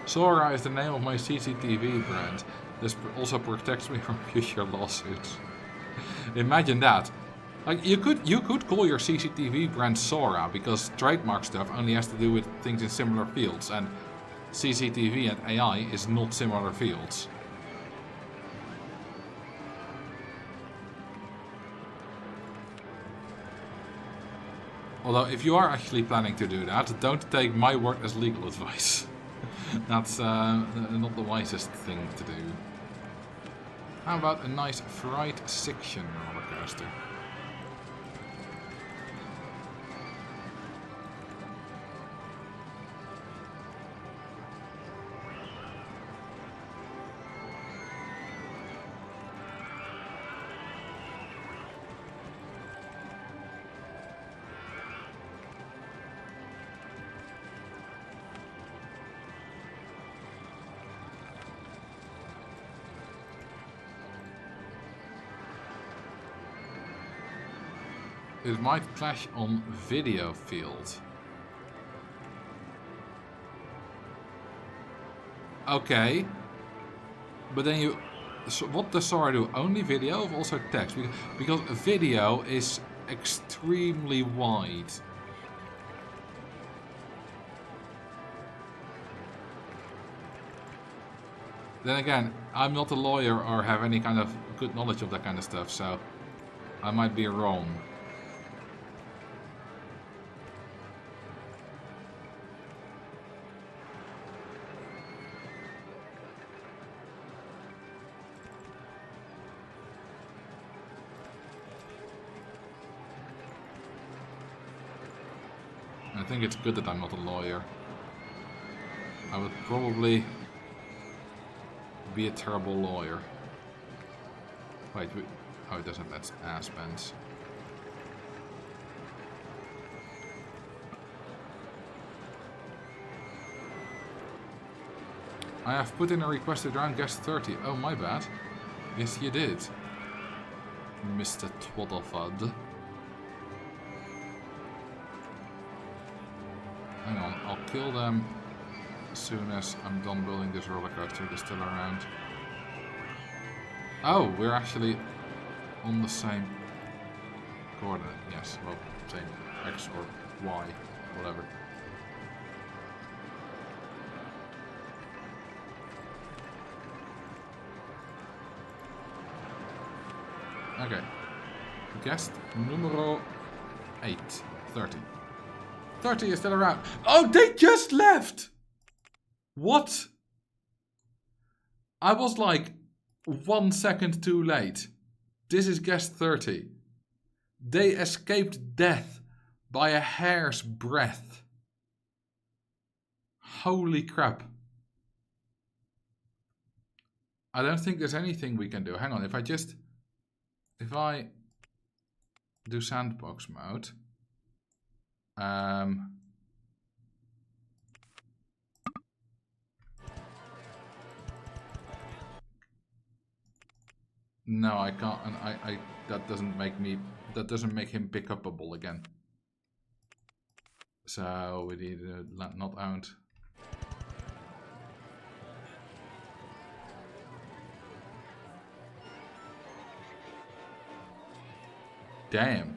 Sora is the name of my CCTV brand. This also protects me from future lawsuits. Imagine that. Like you could call your CCTV brand Sora because trademark stuff only has to do with things in similar fields, and CCTV and AI is not similar fields. Although if you are actually planning to do that, don't take my word as legal advice. That's not the wisest thing to do. How about a nice fright section roller coaster? It might clash on video field. Okay. But then you... So what does Sora do? Only video or also text? Because video is extremely wide. Then again, I'm not a lawyer or have any kind of good knowledge of that kind of stuff, so I might be wrong. I think it's good that I'm not a lawyer. I would probably be a terrible lawyer. Wait, oh, it doesn't, that's ass bands. I have put in a requested round guest 30. Oh, my bad. Yes, you did, Mr. Twaddlefud. Hang on, I'll kill them as soon as I'm done building this roller coaster that's still around. Oh, we're actually on the same coordinate. Yes, well, same X or Y, whatever. Okay. Guest numero 8. 30. 30 is still around. Oh, they just left! What? I was like 1 second too late. This is guest 30. They escaped death by a hair's breadth. Holy crap. I don't think there's anything we can do. Hang on, if I do sandbox mode. No, I can't, and that doesn't make him pick up a ball again. So we need not owned. Damn.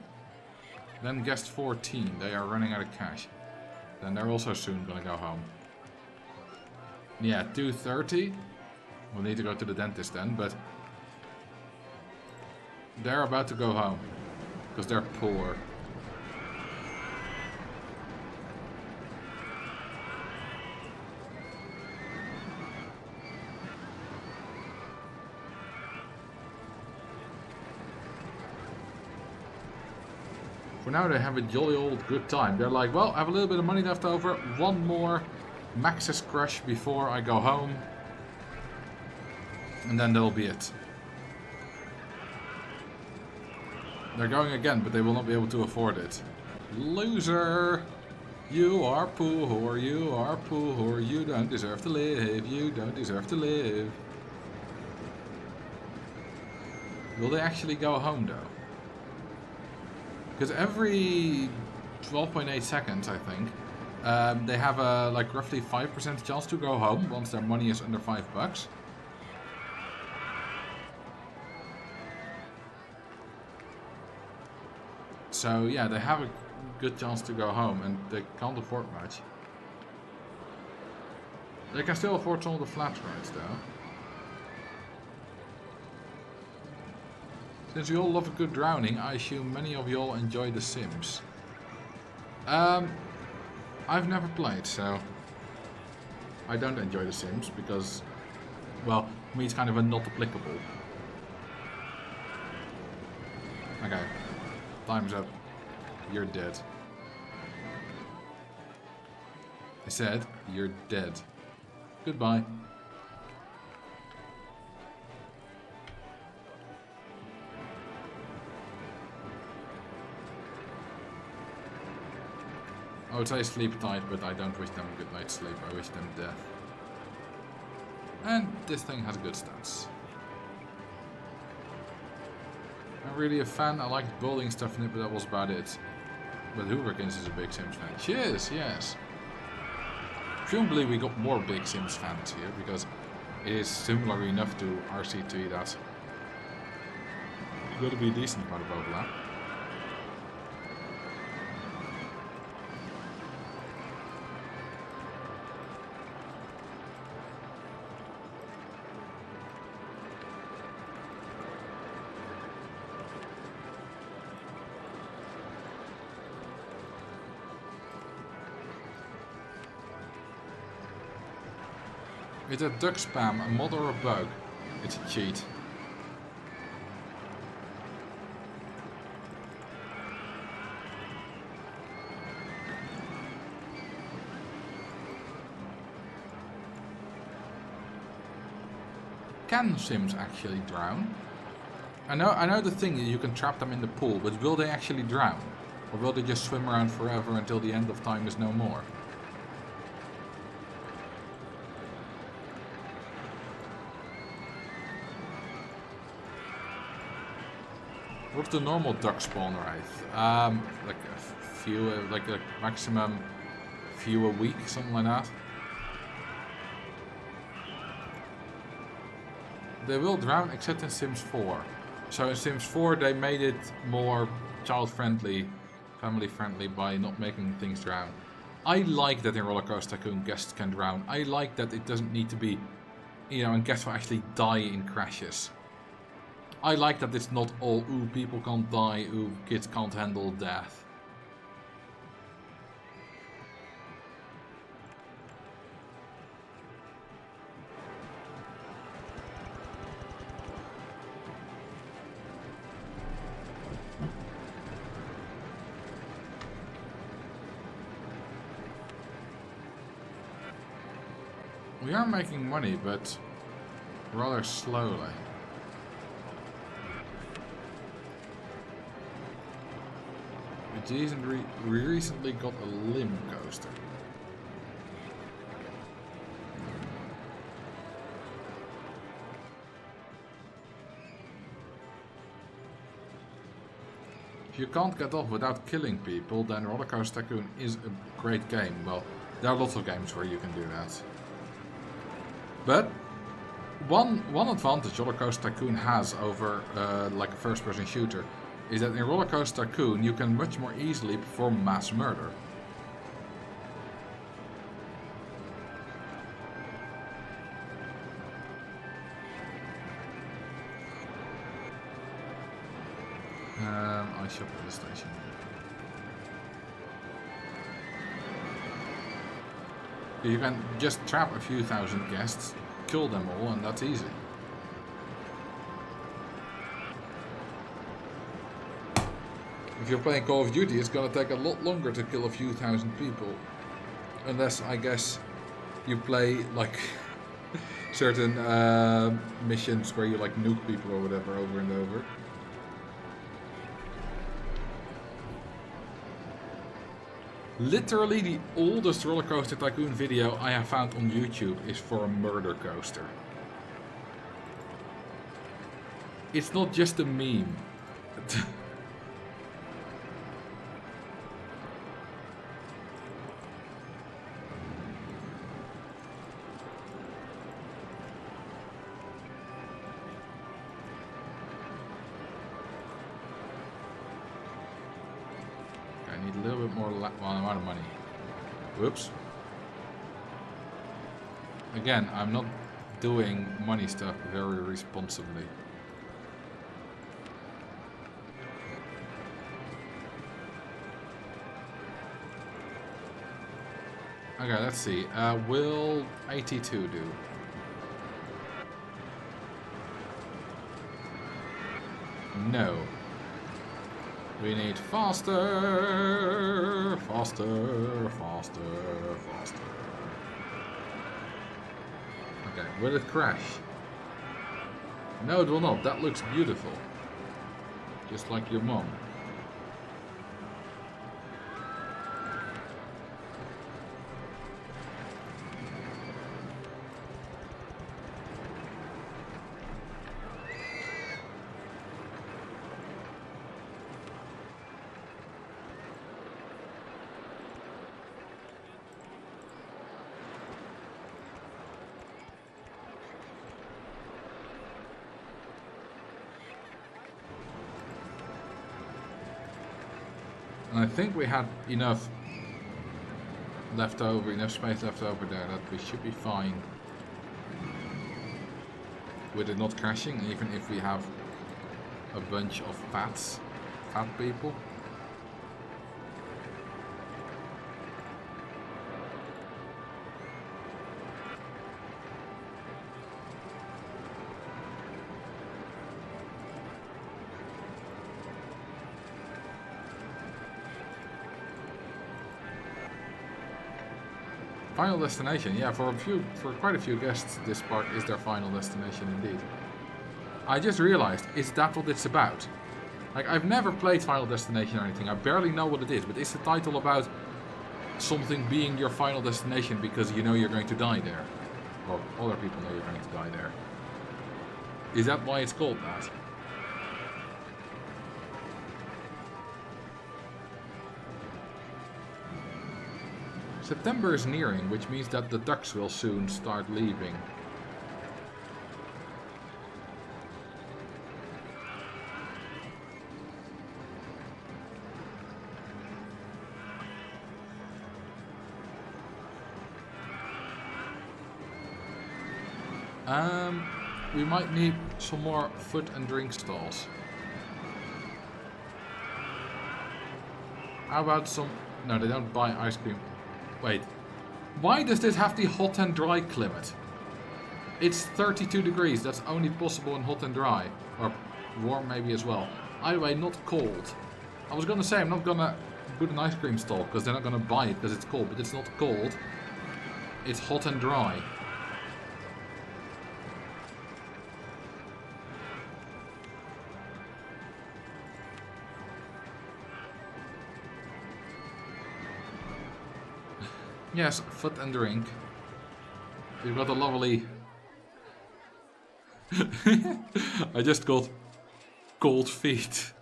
Then guest 14, they are running out of cash. Then they're also soon gonna go home. Yeah, 230. We'll need to go to the dentist then, but they're about to go home because they're poor. For now they have a jolly old good time. They're like, well, I have a little bit of money left over. One more Max's crush before I go home. And then that'll be it. They're going again, but they will not be able to afford it. Loser! You are poor, you are poor, you don't deserve to live, you don't deserve to live. Will they actually go home though? Because every 12.8 seconds, I think, they have a like roughly 5% chance to go home once their money is under $5. So yeah, they have a good chance to go home, and they can't afford much. They can still afford some of the flat rides though. Since you all love a good drowning, I assume many of you all enjoy The Sims. I've never played, so I don't enjoy The Sims because, well, for me it's kind of a not applicable. Okay, time's up. You're dead. I said, you're dead. Goodbye. I would say sleep tight, but I don't wish them a good night's sleep. I wish them death. And this thing has good stats. Not really a fan. I liked building stuff in it, but that was about it. But Hooverkins is a big Sims fan. She is, yes. Presumably we got more big Sims fans here, because it is similar enough to RC2 that it's got to be a decent amount of overlap. Is that duck spam a mod or a bug? It's a cheat. Can Sims actually drown? I know the thing is you can trap them in the pool, but will they actually drown? Or will they just swim around forever until the end of time is no more? What's the normal duck spawn rate? Like a few, like a maximum few a week, something like that. They will drown except in Sims 4. So in Sims 4 they made it more child-friendly, family-friendly by not making things drown. I like that in Roller Coaster Tycoon guests can drown. I like that it doesn't need to be, you know, and guests will actually die in crashes. I like that it's not all, ooh, people can't die, ooh, kids can't handle death. We are making money, but rather slowly. We recently got a limb coaster. If you can't get off without killing people, then Roller Coaster Tycoon is a great game. Well, there are lots of games where you can do that. But one advantage Roller Coaster Tycoon has over like a first-person shooter is that in Roller Coaster Tycoon you can much more easily perform mass murder. I shop at the station. You can just trap a few thousand guests, kill them all, and that's easy. If you're playing Call of Duty, it's gonna take a lot longer to kill a few thousand people. Unless, I guess, you play, like, certain missions where you, like, nuke people or whatever over and over. Literally the oldest Roller Coaster Tycoon video I have found on YouTube is for a murder coaster. It's not just a meme. I need a little bit more amount of money. Whoops. Again, I'm not doing money stuff very responsibly. Okay, let's see. Will 82 do? No. We need faster, faster, faster, faster. Okay, will it crash? No, it will not. That looks beautiful. Just like your mom. And I think we had enough left over, enough space left over there that we should be fine with it not crashing, even if we have a bunch of fat people. Final destination, yeah, for quite a few guests, this park is their final destination indeed. I just realized, is that what it's about? Like, I've never played Final Destination or anything, I barely know what it is, but is the title about something being your final destination because you know you're going to die there? Or other people know you're going to die there. Is that why it's called that? September is nearing, which means that the ducks will soon start leaving. We might need some more food and drink stalls. How about some... No, they don't buy ice cream. Wait. Why does this have the hot and dry climate? It's 32 degrees. That's only possible in hot and dry. Or warm maybe as well. Either way, not cold. I was gonna say I'm not gonna put an ice cream stall because they're not gonna buy it because it's cold. But it's not cold. It's hot and dry. Yes, food and drink. We've got a lovely... I just got cold feet.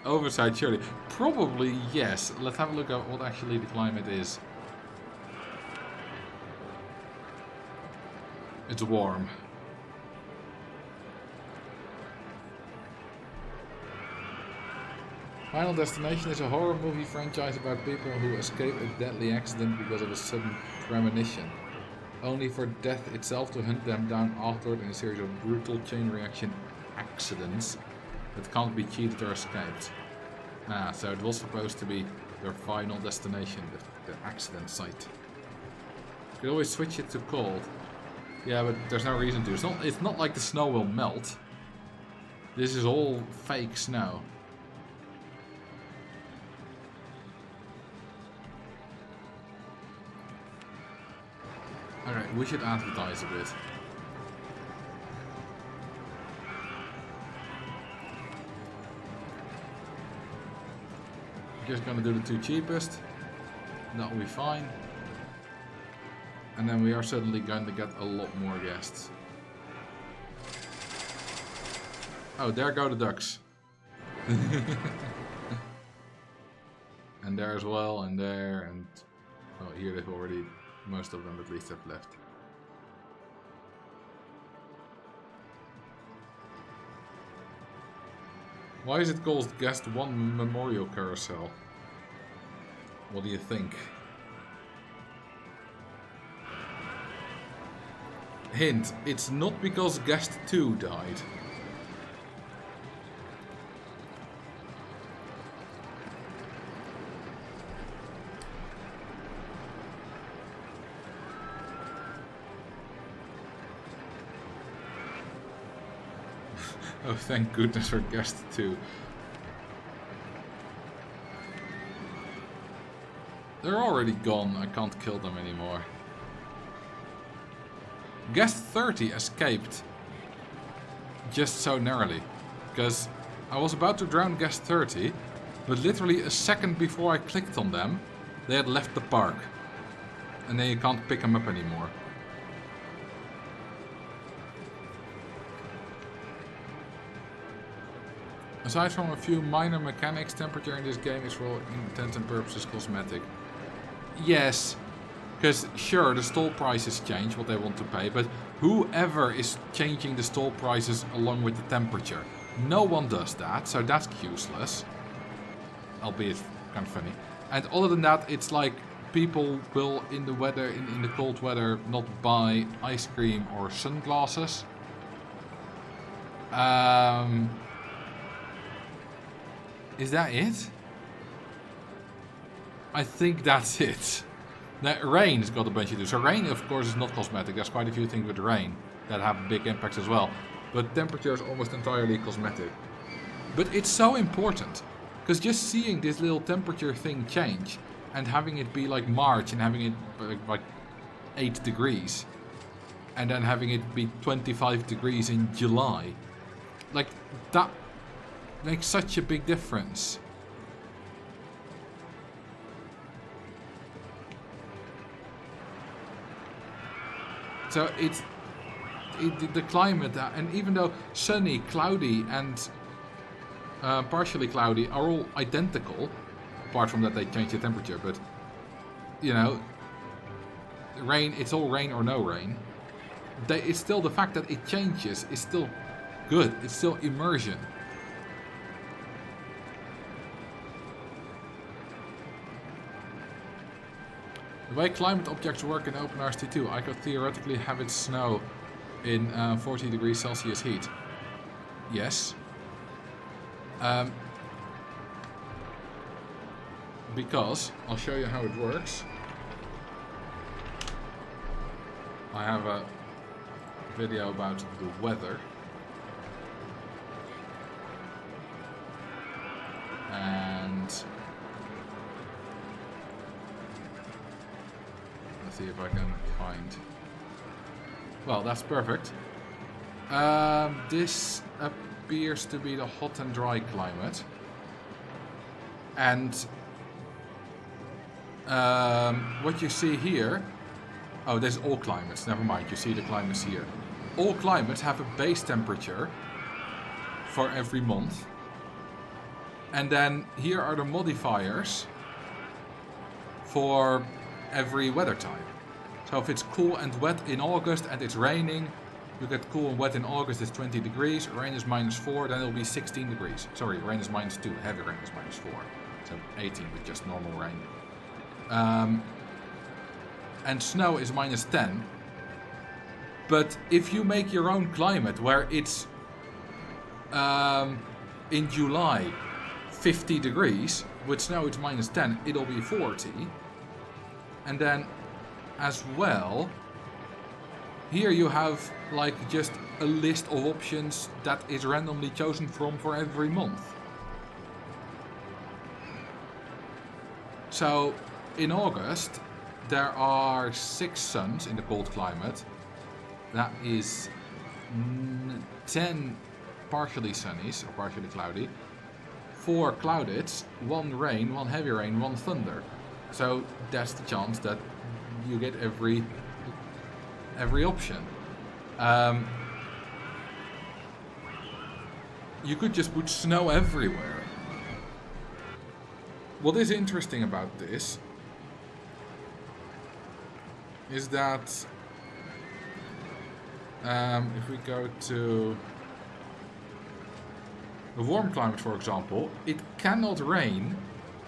Oversight, surely. Probably yes. Let's have a look at what actually the climate is. It's warm. Final Destination is a horror movie franchise about people who escape a deadly accident because of a sudden premonition, only for death itself to hunt them down afterward in a series of brutal chain reaction accidents that can't be cheated or escaped. Ah, so it was supposed to be their final destination, the accident site. You could always switch it to cold. Yeah, but there's no reason to. It's not like the snow will melt. This is all fake snow. Alright, we should advertise a bit. Just gonna do the two cheapest. That will be fine. And then we are suddenly going to get a lot more guests. Oh, there go the ducks. And there as well, and there, and... Oh, here they've already... Most of them at least have left. Why is it called Guest 1 Memorial Carousel? What do you think? Hint, it's not because Guest 2 died. Oh, thank goodness for Guest 2. They're already gone, I can't kill them anymore. Guest 30 escaped. Just so narrowly. Because I was about to drown Guest 30, but literally a second before I clicked on them, they had left the park. And then you can't pick them up anymore. Aside from a few minor mechanics, temperature in this game is for all intents and purposes cosmetic. Yes, Because sure, the stall prices change what they want to pay, but whoever is changing the stall prices along with the temperature? No one does that, so that's useless. Albeit kind of funny. And other than that, it's like people will in the weather, in the cold weather, not buy ice cream or sunglasses. Is that it? I think that's it. Now, rain's got a bunch to do. So rain, of course, is not cosmetic. There's quite a few things with rain that have big impacts as well. But temperature is almost entirely cosmetic. But it's so important. Because just seeing this little temperature thing change and having it be like March and having it like 8 degrees and then having it be 25 degrees in July, like that makes such a big difference. So it's the climate, and even though sunny, cloudy, and partially cloudy are all identical, apart from that they change the temperature, but you know, rain, it's all rain or no rain. It's still the fact that it changes is still good. It's still immersion. The way climate objects work in OpenRST2, I could theoretically have it snow in 40 degrees Celsius heat. Yes. Because, I'll show you how it works. I have a video about the weather. And let's see if I can find. Well, that's perfect. This appears to be the hot and dry climate. And what you see here. Oh, there's all climates. Never mind, you see the climates here. All climates have a base temperature for every month. And then here are the modifiers for every weather type. So if it's cool and wet in August and it's raining, you get cool and wet in August, it's 20 degrees. Rain is -4, then it'll be 16 degrees. Sorry, rain is -2. Heavy rain is -4. So 18 with just normal rain. And snow is -10. But if you make your own climate where it's in July 50 degrees, with snow it's -10, it'll be 40. And then as well, here you have like just a list of options that is randomly chosen from for every month. So in August there are 6 suns in the cold climate. That is 10 partially sunnies or partially cloudy, 4 clouded, 1 rain, 1 heavy rain, 1 thunder. So that's the chance that you get every option. You could just put snow everywhere. What is interesting about this is that if we go to the warm climate, for example, it cannot rain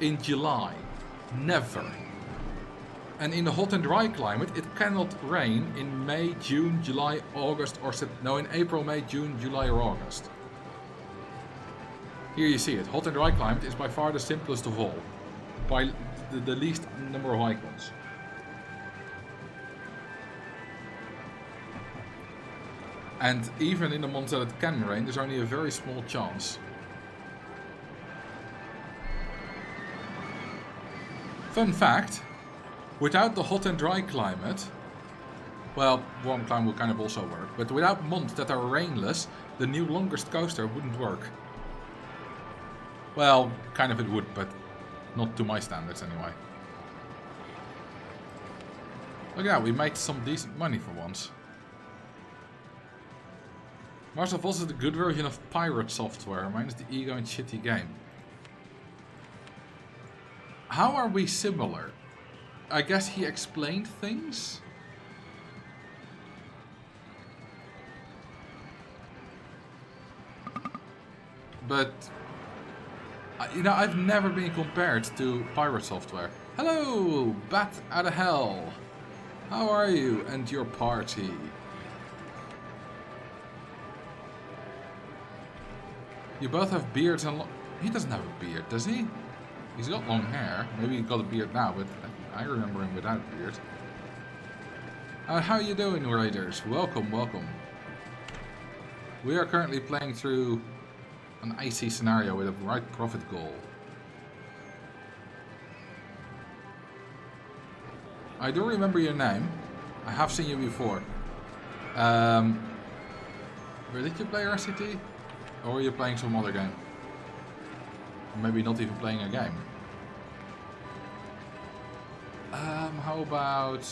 in July. Never. And in the hot and dry climate, it cannot rain in May, June, July, August, or in April, May, June, July, or August. Here you see it. Hot and dry climate is by far the simplest of all, by the least number of icons. And even in the months that it can rain, there's only a very small chance. Fun fact, without the hot and dry climate, well, warm climate will kind of also work, but without months that are rainless, the new longest coaster wouldn't work. Well, kind of it would, but not to my standards anyway. Look at that, we made some decent money for once. Marcel Vos is the good version of pirate software, mine is the ego and shitty game. How are we similar? I guess he explained things. But, you know, I've never been compared to pirate software. Hello, Bat out of Hell. How are you and your party? You both have beards and he doesn't have a beard, does he? He's got long hair. Maybe he's got a beard now, but I remember him without a beard. How you doing, Raiders? Welcome, welcome. We are currently playing through an icy scenario with a right profit goal. I do remember your name. I have seen you before. Where did you play RCT? Or were you playing some other game? Maybe not even playing a game. How about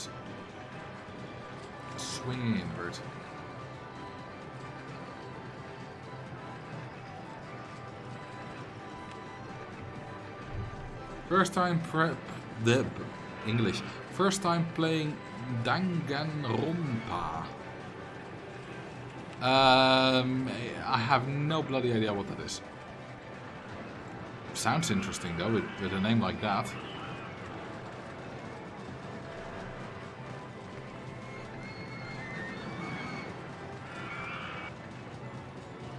swinging invert? First time English. First time playing Danganronpa. I have no bloody idea what that is. Sounds interesting though, with a name like that.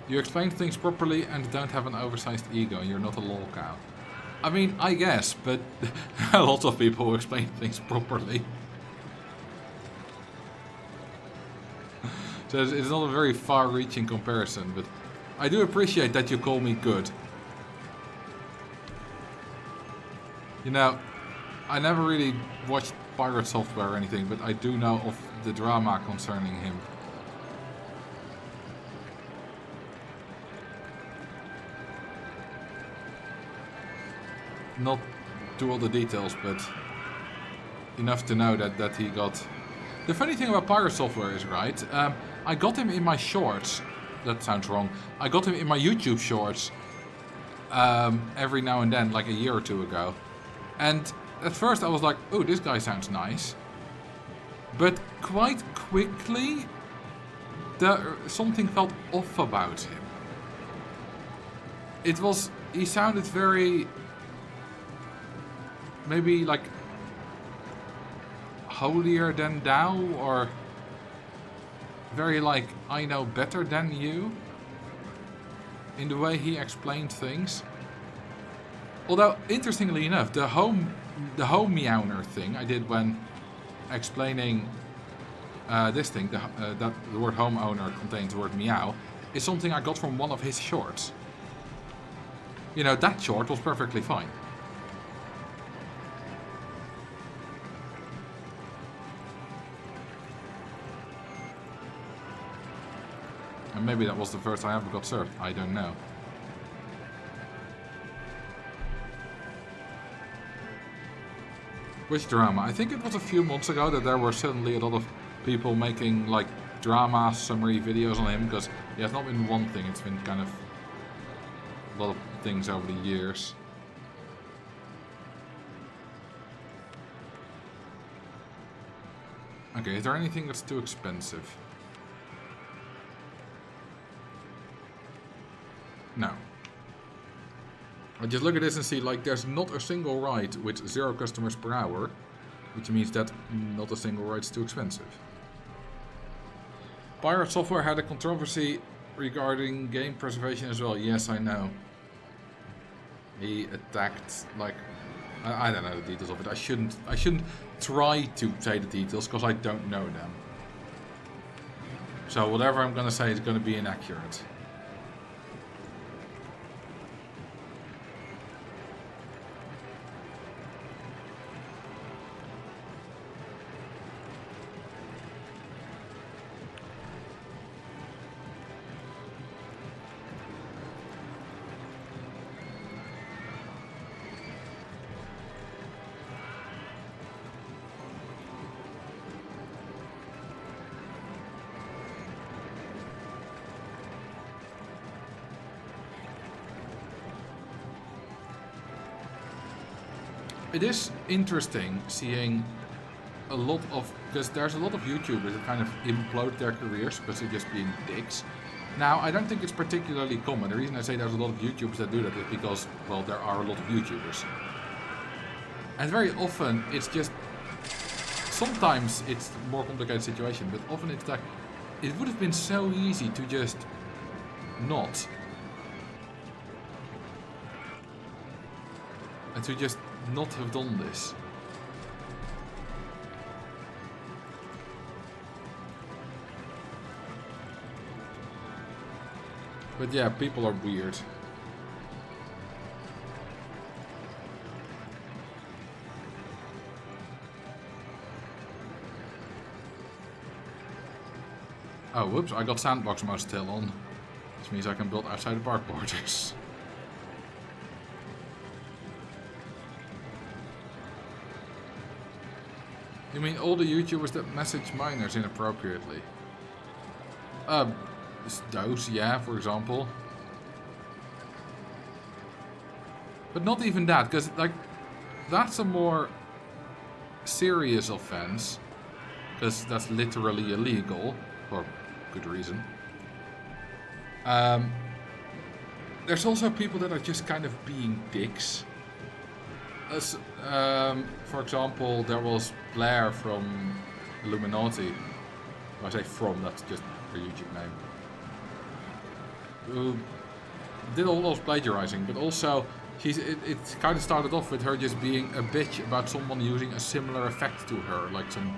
You explain things properly and don't have an oversized ego. You're not a lol cow. I mean, I guess, but a lot of people who explain things properly. So it's not a very far-reaching comparison, but I do appreciate that you call me good. You know, I never really watched pirate software or anything, but I do know of the drama concerning him. Not to all the details, but enough to know that he got... The funny thing about pirate software is, right, I got him in my shorts. That sounds wrong. I got him in my YouTube shorts every now and then, like a year or two ago. And at first I was like, oh, this guy sounds nice. But quite quickly, something felt off about him. It was... He sounded very... Maybe like holier than thou, or very like I know better than you in the way he explained things. Although interestingly enough, the home meowner thing I did when explaining this thing, that the word homeowner contains the word meow, is something I got from one of his shorts. You know, that short was perfectly fine. And maybe that was the first I ever got served. I don't know. Which drama? I think it was a few months ago that there were suddenly a lot of people making like drama summary videos on him, because it has not been one thing, it's been kind of a lot of things over the years. Okay, is there anything that's too expensive? No. I just look at this and see, like, there's not a single ride with 0 customers per hour, which means that not a single ride is too expensive. Pirate software had a controversy regarding game preservation as well. Yes, I know. He attacked, like, I don't know the details of it. I shouldn't try to say the details because I don't know them. So whatever I'm gonna say is gonna be inaccurate. it is interesting seeing a lot of, because there's a lot of YouTubers that kind of implode their careers because they're just being dicks. Now, I don't think it's particularly common. The reason I say there's a lot of YouTubers that do that is because, well, there are a lot of YouTubers. And very often, it's just, sometimes it's a more complicated situation, but often it's like, it would have been so easy to just not. And to just not have done this. But yeah, people are weird. Oh, whoops, I got sandbox mode still on. Which means I can build outside the park borders. You mean all the YouTubers that message minors inappropriately? Those, yeah, for example. But not even that, because, like, that's a more serious offense. Because that's literally illegal, for good reason. There's also people that are just kind of being dicks. As, for example, there was Blair from Illuminati. When I say from, that's just her YouTube name. Who did a lot of plagiarizing, but also it kind of started off with her just being a bitch about someone using a similar effect to her, like some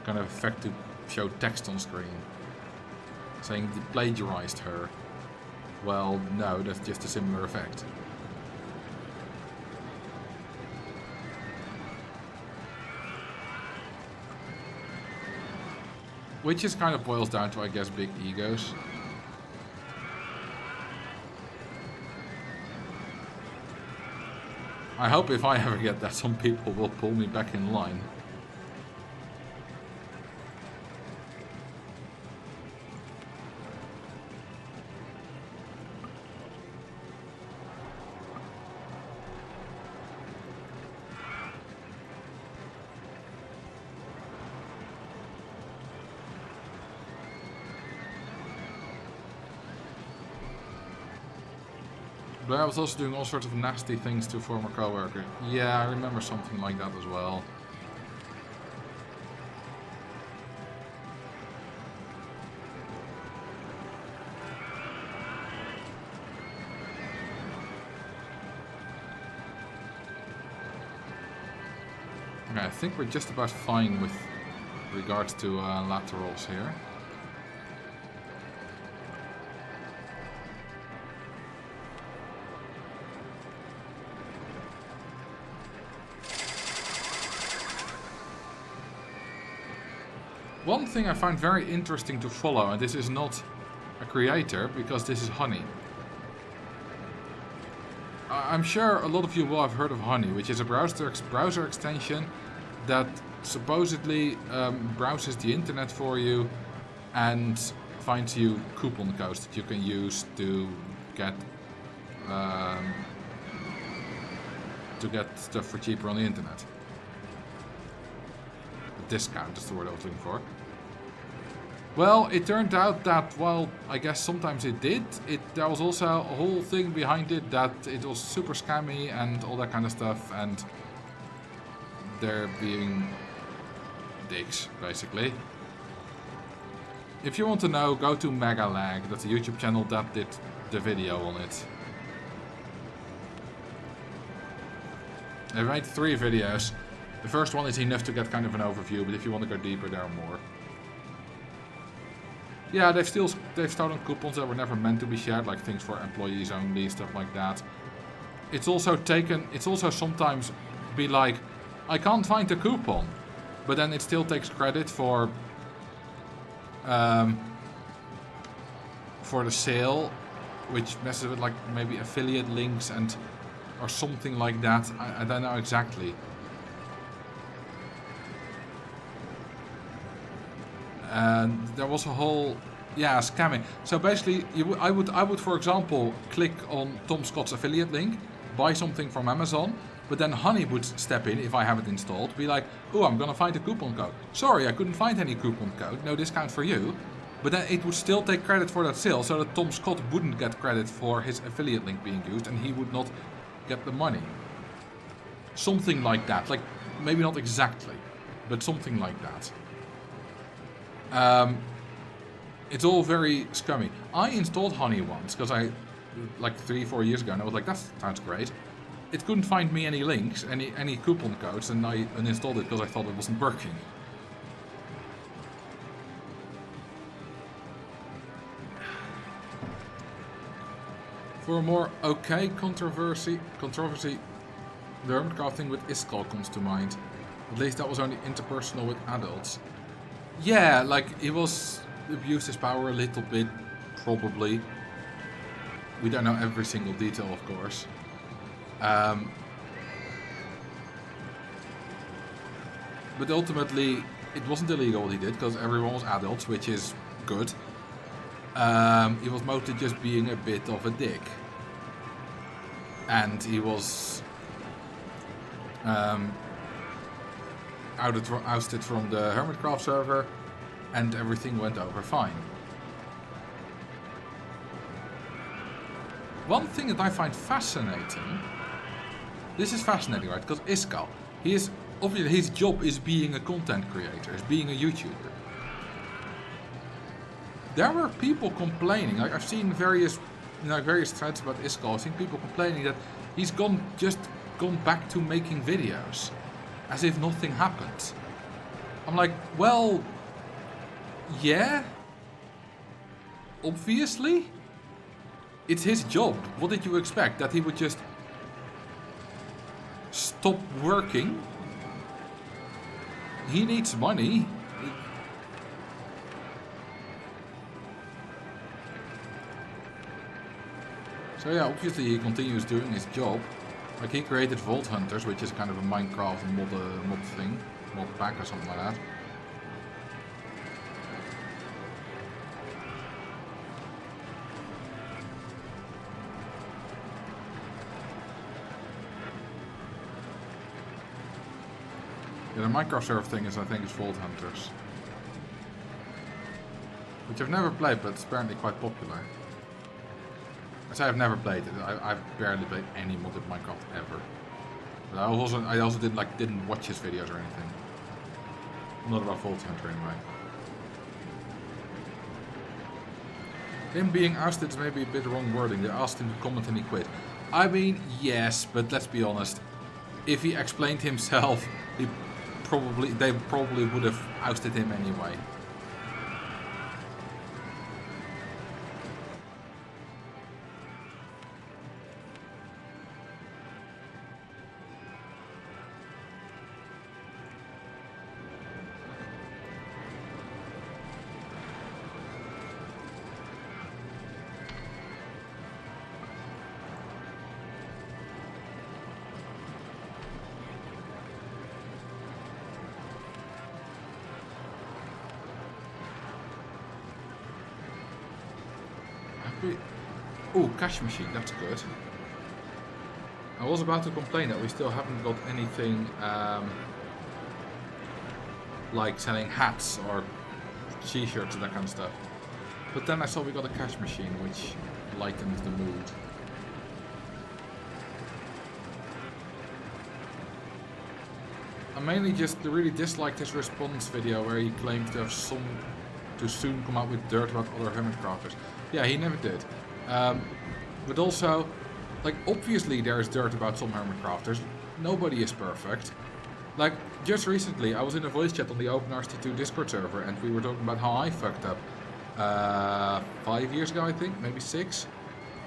kind of effect to show text on screen, saying they plagiarized her. Well, no, that's just a similar effect. Which just kind of boils down to, I guess, big egos. I hope if I ever get that, some people will pull me back in line. But I was also doing all sorts of nasty things to a former coworker. Yeah, I remember something like that as well. Okay, I think we're just about fine with regards to laterals here. One thing I find very interesting to follow, and this is not a creator, because this is Honey. I'm sure a lot of you will have heard of Honey, which is a browser extension that supposedly browses the internet for you and finds you coupon codes that you can use to get stuff for cheaper on the internet. Discount is the word I was looking for. Well, it turned out that, well, I guess sometimes it did. There was also a whole thing behind it that it was super scammy and all that kind of stuff, and they're being dicks, basically. If you want to know, go to Megalag. That's a YouTube channel that did the video on it. I've made 3 videos. The first one is enough to get kind of an overview, but if you want to go deeper, there are more. Yeah, they've stolen coupons that were never meant to be shared, like things for employees only, stuff like that. It's also sometimes be like, I can't find the coupon, but then it still takes credit for the sale, which messes with like maybe affiliate links and or something like that. I don't know exactly. And there was a whole, scamming. So basically, I would, for example, click on Tom Scott's affiliate link, buy something from Amazon, But then Honey would step in if I have it installed, be like, oh, I'm gonna find a coupon code. Sorry, I couldn't find any coupon code, no discount for you. But then it would still take credit for that sale, so that Tom Scott wouldn't get credit for his affiliate link being used, and he would not get the money. Something like that, like, maybe not exactly, but something like that. It's all very scummy. I installed Honey once, because like 3-4 years ago, and I was like, that sounds great. It couldn't find me any links, any coupon codes, and I uninstalled it because I thought it wasn't working. For a more okay controversy, the Hermitcraft thing with Iskall comes to mind. At least that was only interpersonal with adults. Yeah, like, he was abused his power a little bit, probably. We don't know every single detail, of course. But ultimately, it wasn't illegal what he did, because everyone was adults, which is good. He was mostly just being a bit of a dick. And he was ousted from the Hermitcraft server, and everything went over fine. One thing that I find fascinating, this is fascinating, right? Because Iskall, he is obviously, his job is being a content creator, is being a YouTuber. There were people complaining, like I've seen various threads about Iskall. I've seen people complaining that he's just gone back to making videos, as if nothing happened. I'm like, well, yeah, obviously, it's his job. What did you expect? That he would just stop working? He needs money. So yeah, obviously he continues doing his job. Like, he created Vault Hunters, which is kind of a Minecraft mod thing, mod pack or something like that. Yeah, the Minecraft server thing is, I think, is Vault Hunters, which I've never played, but it's apparently quite popular. I say I've never played it. I've barely played any modded Minecraft ever. But I also didn't watch his videos or anything. Not about Vault Hunter anyway. Him being ousted is maybe a bit wrong wording. They asked him to comment and he quit. I mean, yes, but let's be honest. If he explained himself, they probably would have ousted him anyway. Ooh, cash machine, that's good. I was about to complain that we still haven't got anything like selling hats or t-shirts and that kind of stuff. But then I saw we got a cash machine, which lightens the mood. I mainly just really disliked his response video where he claimed to have to soon come out with dirt about other Hermitcrafters. Yeah, he never did. But also, like, obviously there is dirt about some Hermitcrafters. Nobody is perfect. Like, just recently I was in a voice chat on the OpenRCT2 Discord server and we were talking about how I fucked up 5 years ago, I think, maybe 6,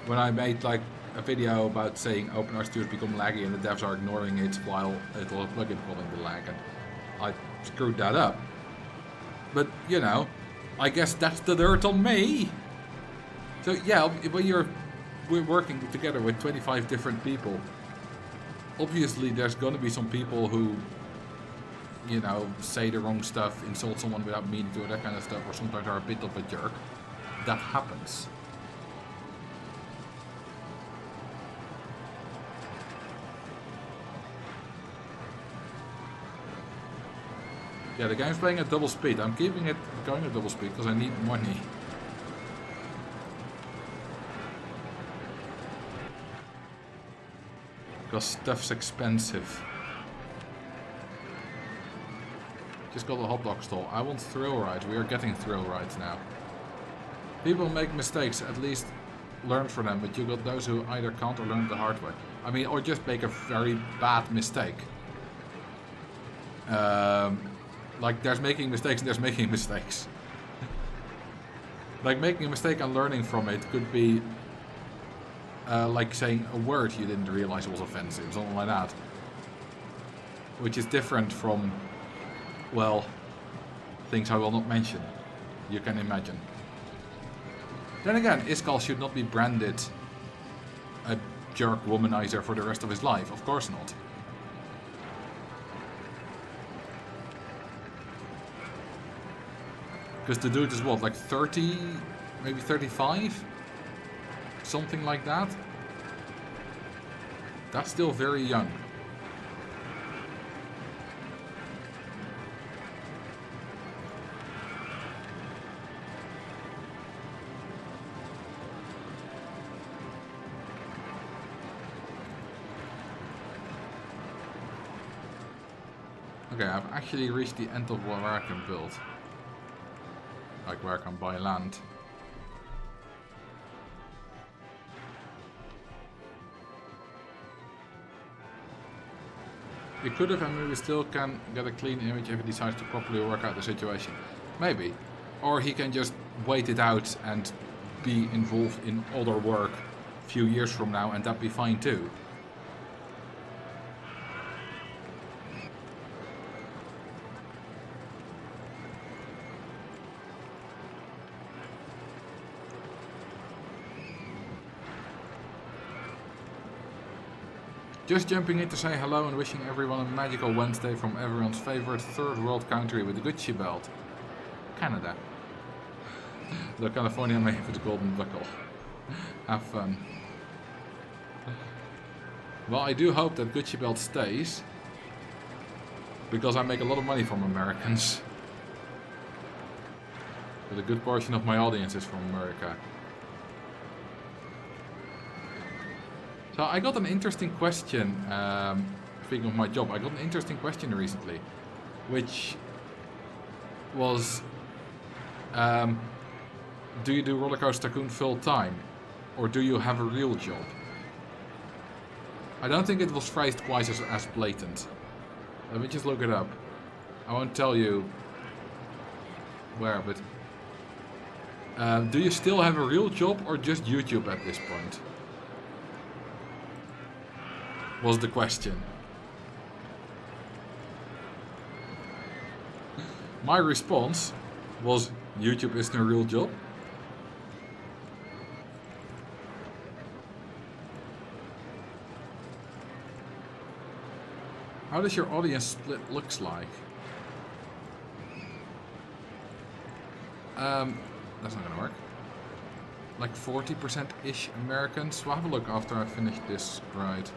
when I made like a video about saying OpenRCT2 has become laggy and the devs are ignoring it while it was a plugin calling the lag, and I screwed that up. But, you know, I guess that's the dirt on me. So yeah, when we're working together with 25 different people, obviously there's gonna be some people who, you know, say the wrong stuff, insult someone without meaning to, that kind of stuff, or sometimes are a bit of a jerk. That happens. Yeah, the game's playing at double speed. I'm keeping it going at double speed because I need money. Because stuff's expensive. Just got a hot dog stall. I want thrill rides. We are getting thrill rides now. People make mistakes, at least learn from them, but you got those who either can't or learn the hard way. I mean, or just make a very bad mistake. Like, there's making mistakes and there's making mistakes. Like, making a mistake and learning from it could be like saying a word you didn't realize was offensive, something like that. Which is different from, well, things I will not mention. You can imagine. Then again, Iskall should not be branded a jerk womanizer for the rest of his life. Of course not. Because the dude is what, like 30, maybe 35? Something like that? That's still very young. Okay, I've actually reached the end of where I can build. Like where I can buy land. We could have, and maybe still can get a clean image if he decides to properly work out the situation. Maybe. Or he can just wait it out and be involved in other work a few years from now, and that'd be fine too. Just jumping in to say hello and wishing everyone a magical Wednesday from everyone's favorite third world country with the Gucci belt. Canada. The California man with the golden buckle. Have fun. Well, I do hope that Gucci belt stays. Because I make a lot of money from Americans. But a good portion of my audience is from America. So I got an interesting question, speaking of my job, I got an interesting question recently, which was, do you do Roller Coaster Tycoon full time, or do you have a real job? I don't think it was phrased quite as blatant. Let me just look it up. I won't tell you where, but do you still have a real job or just YouTube at this point? Was the question. My response was, YouTube isn't a real job. How does your audience split looks like? That's not gonna work. Like 40%-ish Americans. We'll have a look after I finish this ride.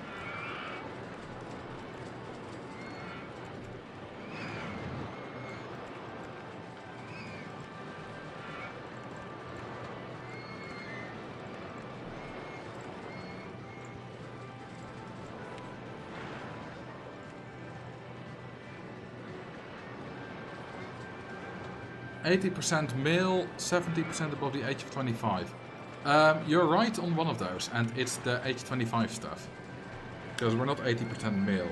%80 male, 70% above the age of 25. You're right on one of those, and it's the age 25 stuff. Because we're not 80% male,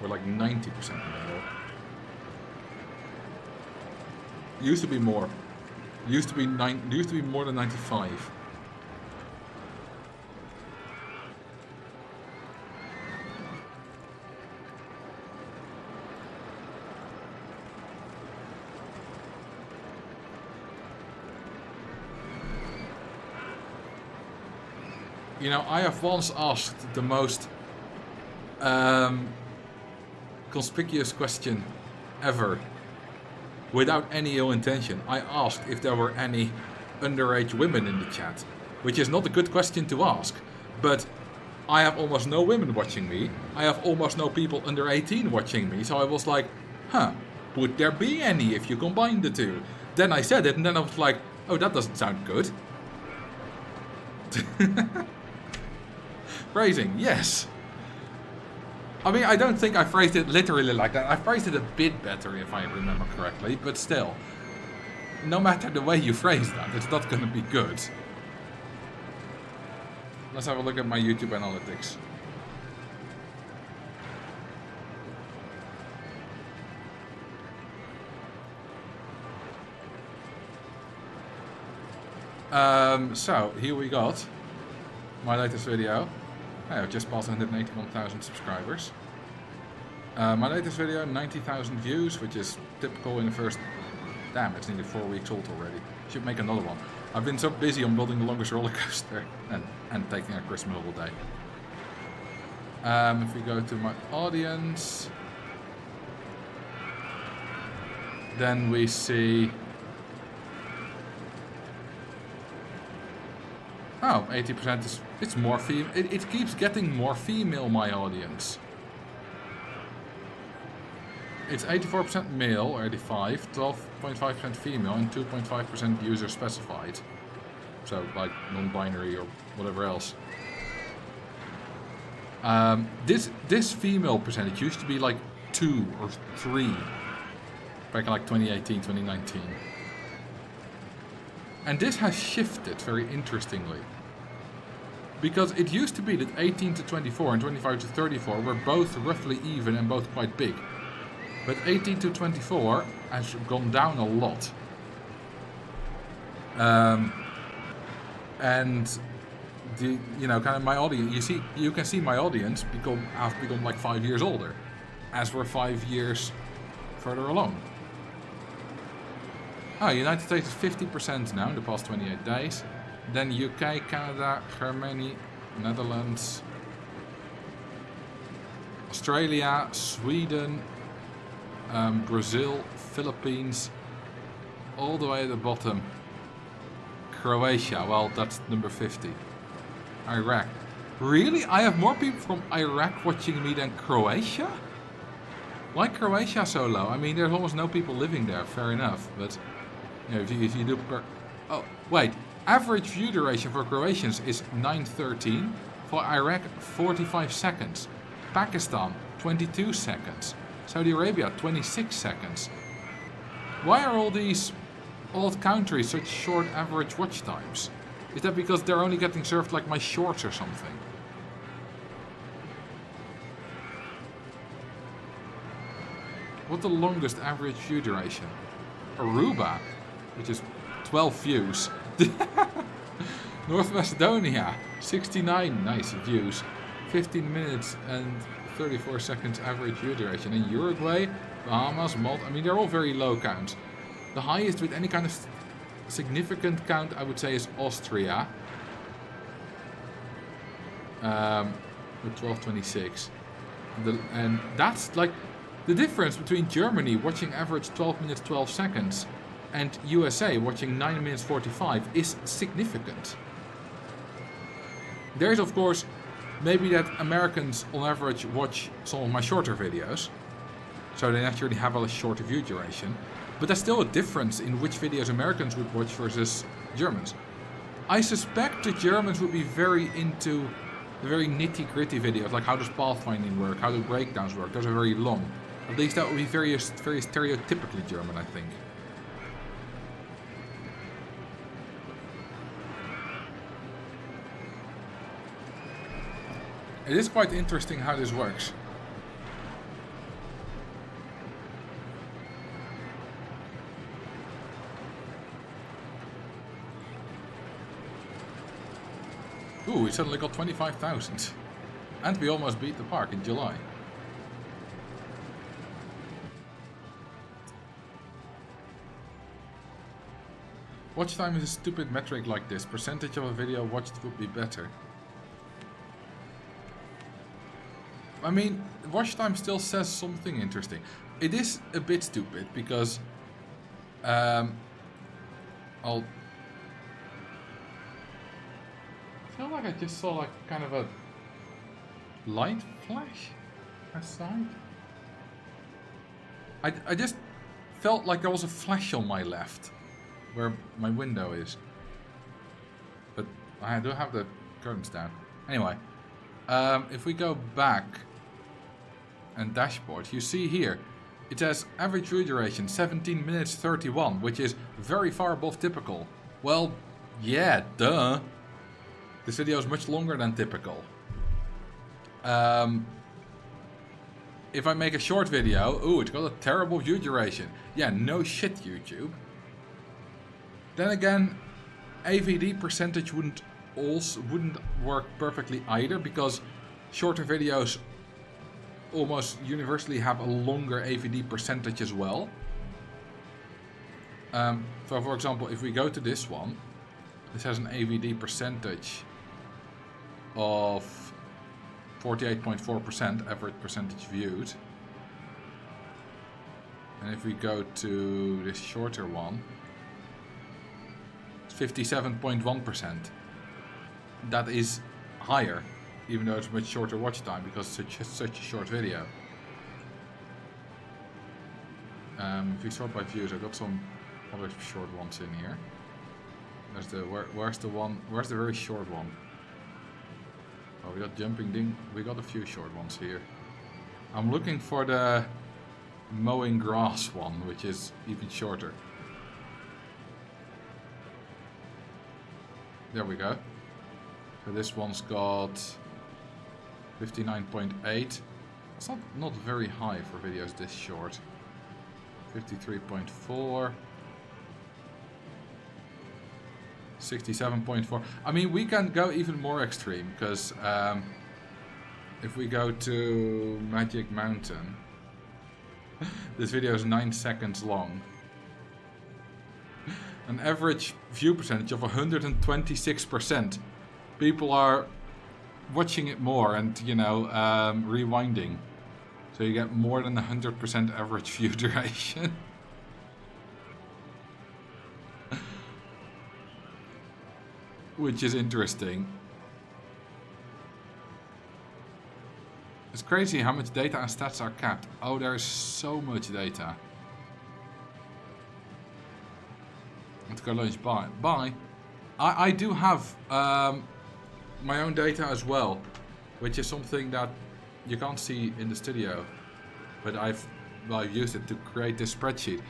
we're like 90% male. Used to be more. Used to be more than 95. You know, I have once asked the most conspicuous question ever, without any ill intention. I asked if there were any underage women in the chat, which is not a good question to ask, but I have almost no women watching me. I have almost no people under 18 watching me, so I was like, huh, would there be any if you combine the two? Then I said it, and then I was like, oh, that doesn't sound good. Phrasing, yes. I mean, I don't think I phrased it literally like that. I phrased it a bit better, if I remember correctly, but still. No matter the way you phrase that, it's not going to be good. Let's have a look at my YouTube analytics. So, here we got my latest video. I've just passed 181,000 subscribers. My latest video, 90,000 views, which is typical in the first... Damn, it's nearly 4 weeks old already. Should make another one. I've been so busy on building the longest roller coaster and taking a Christmas holiday. If we go to my audience, then we see... Oh, 80% is... It's more female. It keeps getting more female, my audience. It's 84% male, or 85, 12.5% female, and 2.5% user specified. So, like, non-binary or whatever else. This female percentage used to be like 2 or 3 back in like 2018, 2019. And this has shifted very interestingly. Because it used to be that 18 to 24 and 25 to 34 were both roughly even and both quite big. But 18 to 24 has gone down a lot. And the kind of my audience, you can see my audience have become like 5 years older, as we're 5 years further along. Oh, United States is 50% now in the past 28 days. Then UK, Canada, Germany, Netherlands, Australia, Sweden, Brazil, Philippines, all the way at the bottom. Croatia, well, that's number 50. Iraq. Really? I have more people from Iraq watching me than Croatia? Why Croatia so low? I mean, there's almost no people living there, fair enough, but if you do per... Oh, wait. Average view duration for Croatians is 9:13. For Iraq, 45 seconds. Pakistan, 22 seconds. Saudi Arabia, 26 seconds. Why are all these old countries such short average watch times? Is that because they're only getting served like my shorts or something? What's the longest average view duration? Aruba, which is 12 views. North Macedonia, 69 nice views. 15 minutes and 34 seconds average view duration. In Uruguay, Bahamas, Malta, I mean they're all very low counts. The highest with any kind of significant count I would say is Austria. With 1226. And that's like the difference between Germany watching average 12 minutes 12 seconds and USA watching 9 minutes 45 is significant. There's of course maybe that Americans on average watch some of my shorter videos, so they naturally have a shorter view duration, but there's still a difference in which videos Americans would watch versus Germans. I suspect the Germans would be very into the very nitty-gritty videos, like how does pathfinding work, how do breakdowns work. Those are very long. At least that would be very stereotypically German, I think. It is quite interesting how this works. Ooh, we suddenly got 25,000. And we almost beat the park in July. Watch time is a stupid metric like this. Percentage of a video watched would be better. I mean, watch time still says something interesting. It is a bit stupid because I feel like I just saw like kind of a light flash aside. I just felt like there was a flash on my left, where my window is. But I do have the curtains down. Anyway, if we go back and dashboard, you see here, it says average view duration 17 minutes 31, which is very far above typical. Well, yeah, duh. This video is much longer than typical. If I make a short video, ooh, it's got a terrible view duration. Yeah, no shit, YouTube. Then again, AVD percentage wouldn't work perfectly either, because shorter videos almost universally have a longer AVD percentage as well. So for example, if we go to this one, this has an AVD percentage of 48.4%, average percentage viewed. And if we go to this shorter one, it's 57.1%. That is higher, even though it's much shorter watch time because it's such a short video. If we sort by views, I got some other short ones in here. There's the where's the very short one? Oh, we got jumping ding. We got a few short ones here. I'm looking for the mowing grass one, which is even shorter. There we go. So this one's got 59.8. It's not very high for videos this short. 53.4. 67.4. I mean, we can go even more extreme, because if we go to Magic Mountain, this video is 9 seconds long. An average view percentage of 126%. People are watching it more and, you know, rewinding. So you get more than 100% average view duration. Which is interesting. It's crazy how much data and stats are capped. Oh, there's so much data. Let's go lunch. Bye. Bye. I do have my own data as well, which is something that you can't see in the studio. But I've used it to create this spreadsheet,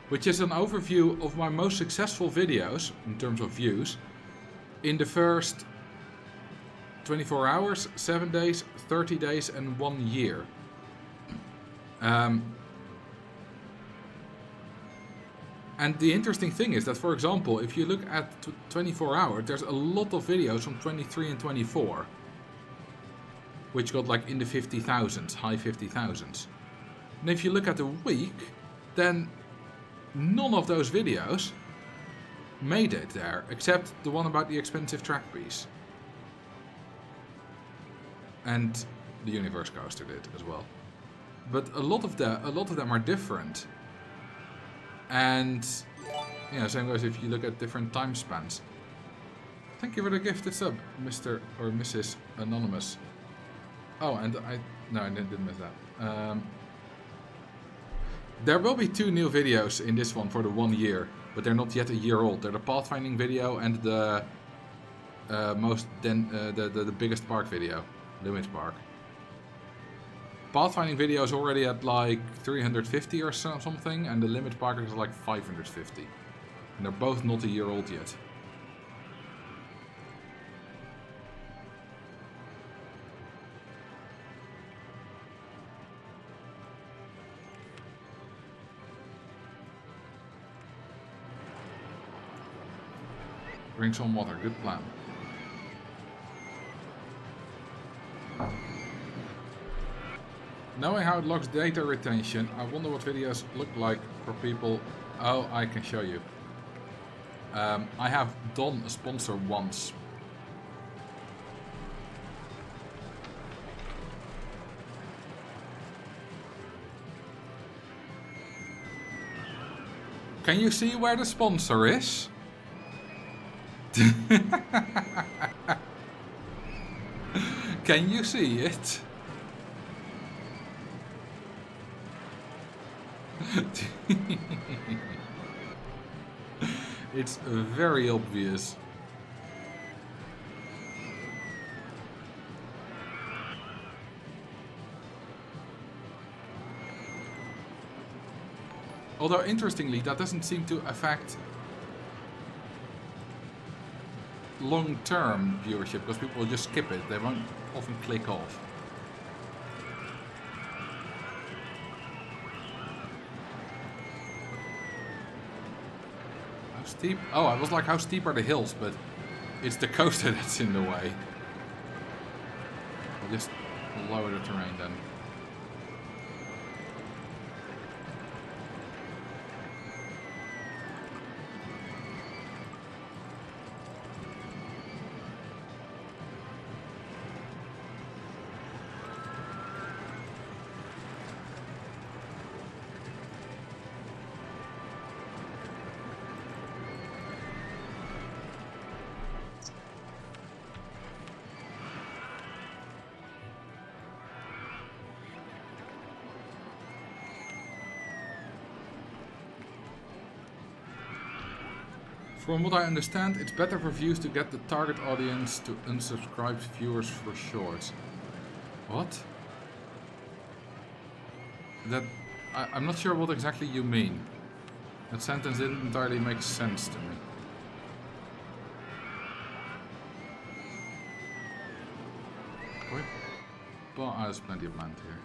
which is an overview of my most successful videos in terms of views in the first 24 hours, 7 days, 30 days and 1 year. And the interesting thing is that, for example, if you look at 24 hours, there's a lot of videos from 23 and 24, which got like in the 50,000s, high 50,000s. And if you look at the week, then none of those videos made it there, except the one about the expensive track piece. And the Universe Coaster did as well. But a lot of them are different. And yeah, same goes if you look at different time spans. Thank you for the gifted sub, Mr. or Mrs. Anonymous. Oh, and I didn't miss that. There will be 2 new videos in this one for the 1 year. But they're not yet a year old. They're the pathfinding video and the the biggest park video, Limit Park. Pathfinding video is already at like 350 or something, and the Limit Park is like 550. And they're both not a year old yet. Drink some water, good plan. Knowing how it logs data retention, I wonder what videos look like for people. Oh, I can show you. I have done a sponsor once. Can you see where the sponsor is? Can you see it? It's very obvious. Although, interestingly, that doesn't seem to affect long-term viewership, because people will just skip it. They won't often click off. How steep? Oh, I was like, how steep are the hills? But it's the coaster that's in the way. I'll just lower the terrain then. From what I understand, it's better for views to get the target audience to unsubscribe viewers for shorts. What? That... I'm not sure what exactly you mean. That sentence didn't entirely make sense to me. Well, there's plenty of land here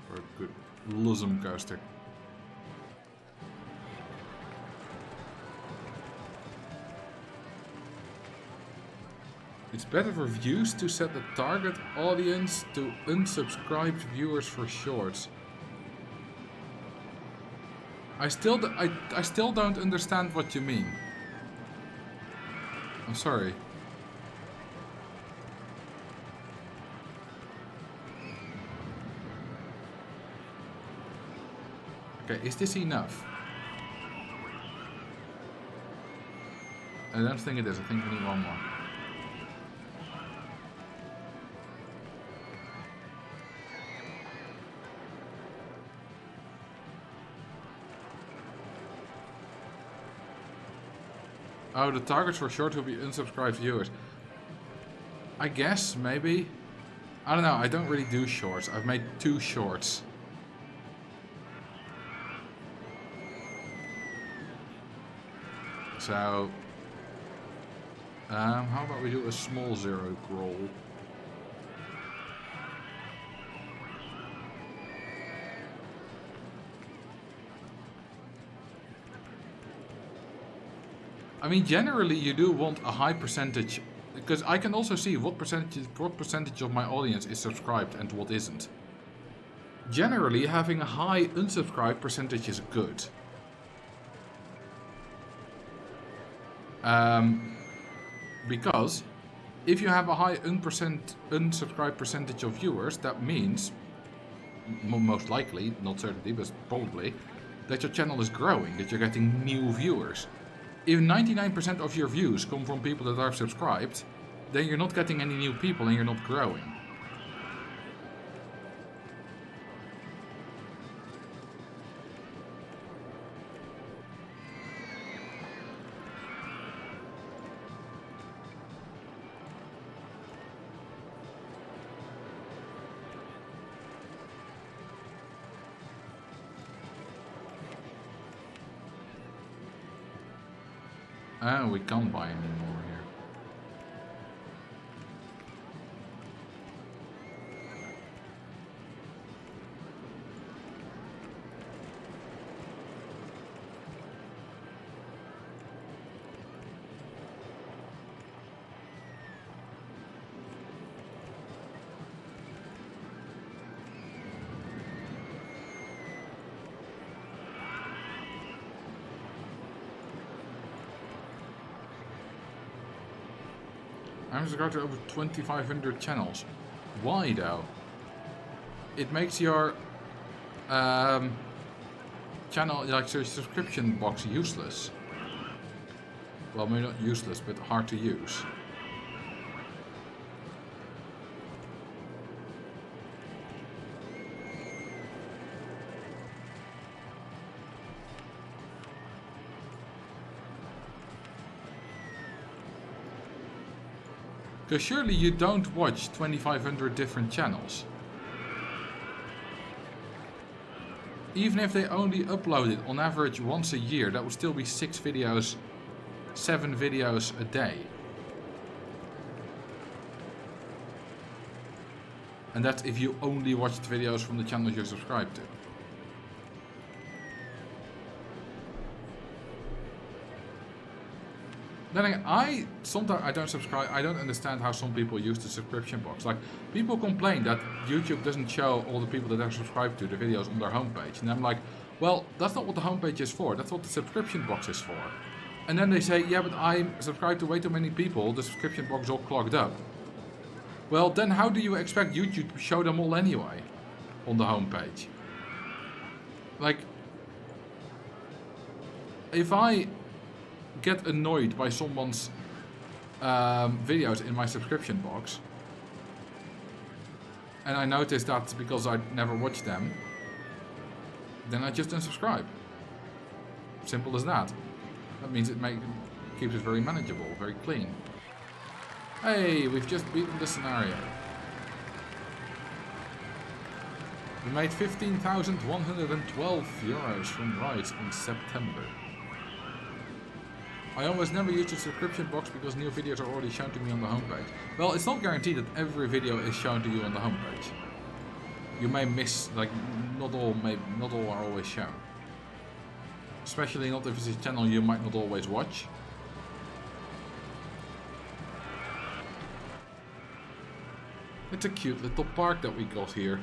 for a good Lusum coaster. It's better for views to set the target audience to unsubscribed viewers for shorts. I still don't understand what you mean. I'm sorry. Okay, is this enough? I don't think it is. I think we need one more. Oh, the targets for short will be unsubscribed viewers. I guess, maybe. I don't know, I don't really do shorts. I've made 2 shorts. So... how about we do a small zero crawl? I mean, generally you do want a high percentage, because I can also see what percentage of my audience is subscribed and what isn't. Generally, having a high unsubscribe percentage is good. Because if you have a high unsubscribe percentage of viewers, that means, most likely, not certainly, but probably, that your channel is growing, that you're getting new viewers. If 99% of your views come from people that are subscribed, then you're not getting any new people and you're not growing. We can't buy any more here. I'm subscribed to over 2,500 channels. Why though? It makes your channel, like your subscription box, useless. Well, maybe not useless, but hard to use. Because surely you don't watch 2,500 different channels. Even if they only upload it on average once a year, that would still be 6 videos, 7 videos a day. And that's if you only watch the videos from the channels you're subscribed to. Then again, sometimes I don't subscribe. I don't understand how some people use the subscription box. Like, people complain that YouTube doesn't show all the people that are subscribed to the videos on their homepage. And I'm like, well, that's not what the homepage is for. That's what the subscription box is for. And then they say, yeah, but I'm subscribed to way too many people. The subscription box is all clogged up. Well, then how do you expect YouTube to show them all anyway on the homepage? Like, if I get annoyed by someone's videos in my subscription box, and I notice that's because I never watch them, then I just unsubscribe. Simple as that. That means it keeps it very manageable, very clean. Hey, we've just beaten the scenario. We made 15,112 euros from rides in September. I almost never use the subscription box because new videos are already shown to me on the homepage. Well, it's not guaranteed that every video is shown to you on the homepage. You may miss, like, not all are always shown. Especially not if it's a channel you might not always watch. It's a cute little park that we got here.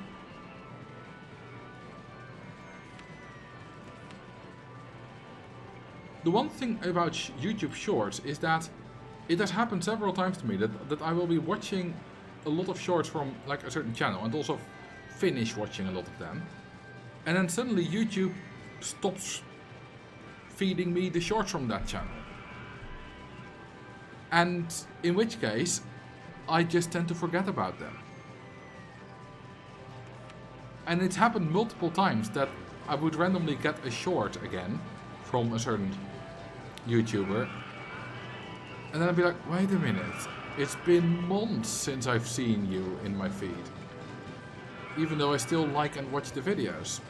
The one thing about YouTube Shorts is that it has happened several times to me that I will be watching a lot of shorts from like a certain channel and also finish watching a lot of them. And then suddenly YouTube stops feeding me the shorts from that channel. And in which case, I just tend to forget about them. And it's happened multiple times that I would randomly get a short again from a certain YouTuber, and then I'd be like, wait a minute, it's been months since I've seen you in my feed, even though I still like and watch the videos.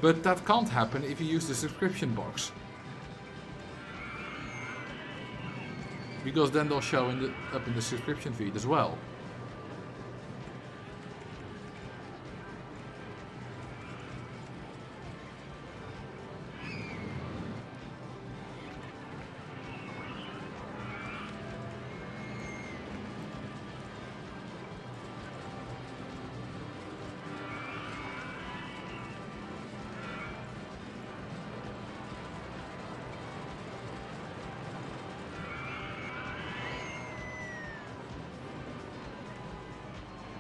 But that can't happen if you use the subscription box, because then they'll show up in the subscription feed as well.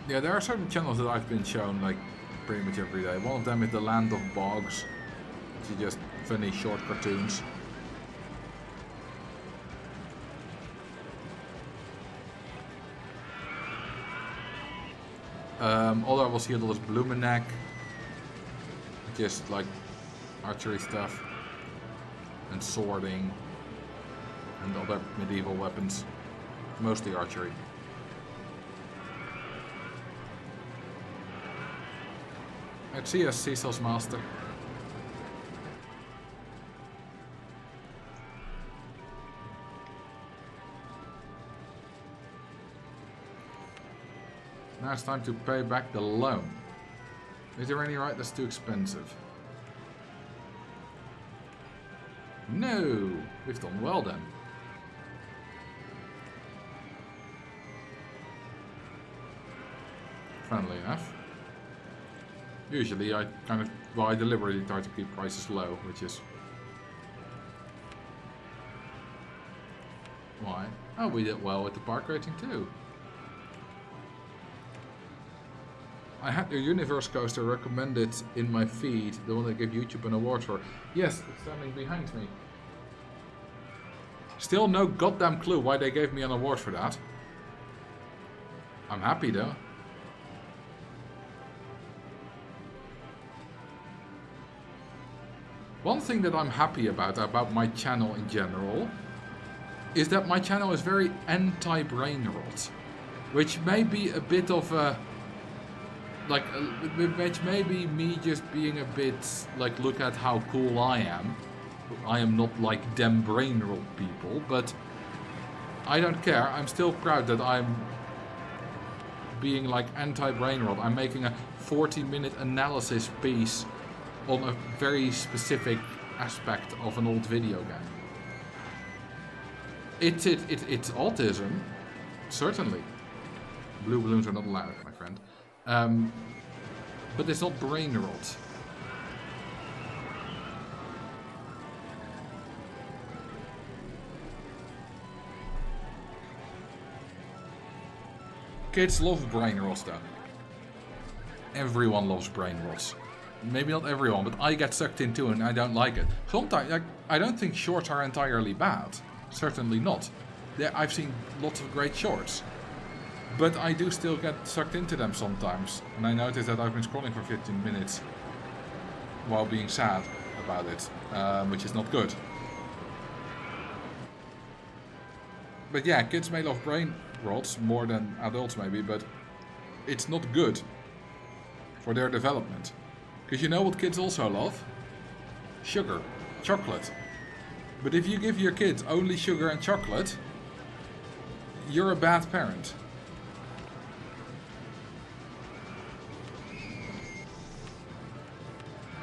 Yeah, there are certain channels that I've been shown like pretty much every day. One of them is the Land of Bogs, which is just funny short cartoons. All I will see a lot is Blumenek, just like archery stuff and swording and other medieval weapons, mostly archery. Let's see us, Cecil's master. Now it's time to pay back the loan. Is there any right that's too expensive? No! We've done well then. Funnily enough. Usually I I deliberately try to keep prices low, which is why. Oh, we did well with the park rating too. I had the Universe Coaster recommended in my feed, the one that gave YouTube an award for. Yes, it's standing behind me. Still no goddamn clue why they gave me an award for that. I'm happy though. One thing that I'm happy about my channel in general is that my channel is very anti-brain rot, which may be a bit of a which may be me just being a bit like, look at how cool I am. I am not like them brain rot people, but I don't care. I'm still proud that I'm being like anti-brain rot. I'm making a 40-minute analysis piece on a very specific aspect of an old video game. It's autism, certainly. Blue balloons are not allowed, my friend. But it's not brain rot. Kids love brain rot though. Everyone loves brain rot. Maybe not everyone, but I get sucked into it and I don't like it. Sometimes, like, I don't think shorts are entirely bad. Certainly not. I've seen lots of great shorts. But I do still get sucked into them sometimes. And I notice that I've been scrolling for 15 minutes while being sad about it, which is not good. But yeah, kids may love brain rot more than adults maybe, but it's not good for their development. Because you know what kids also love? Sugar, chocolate. But if you give your kids only sugar and chocolate, you're a bad parent.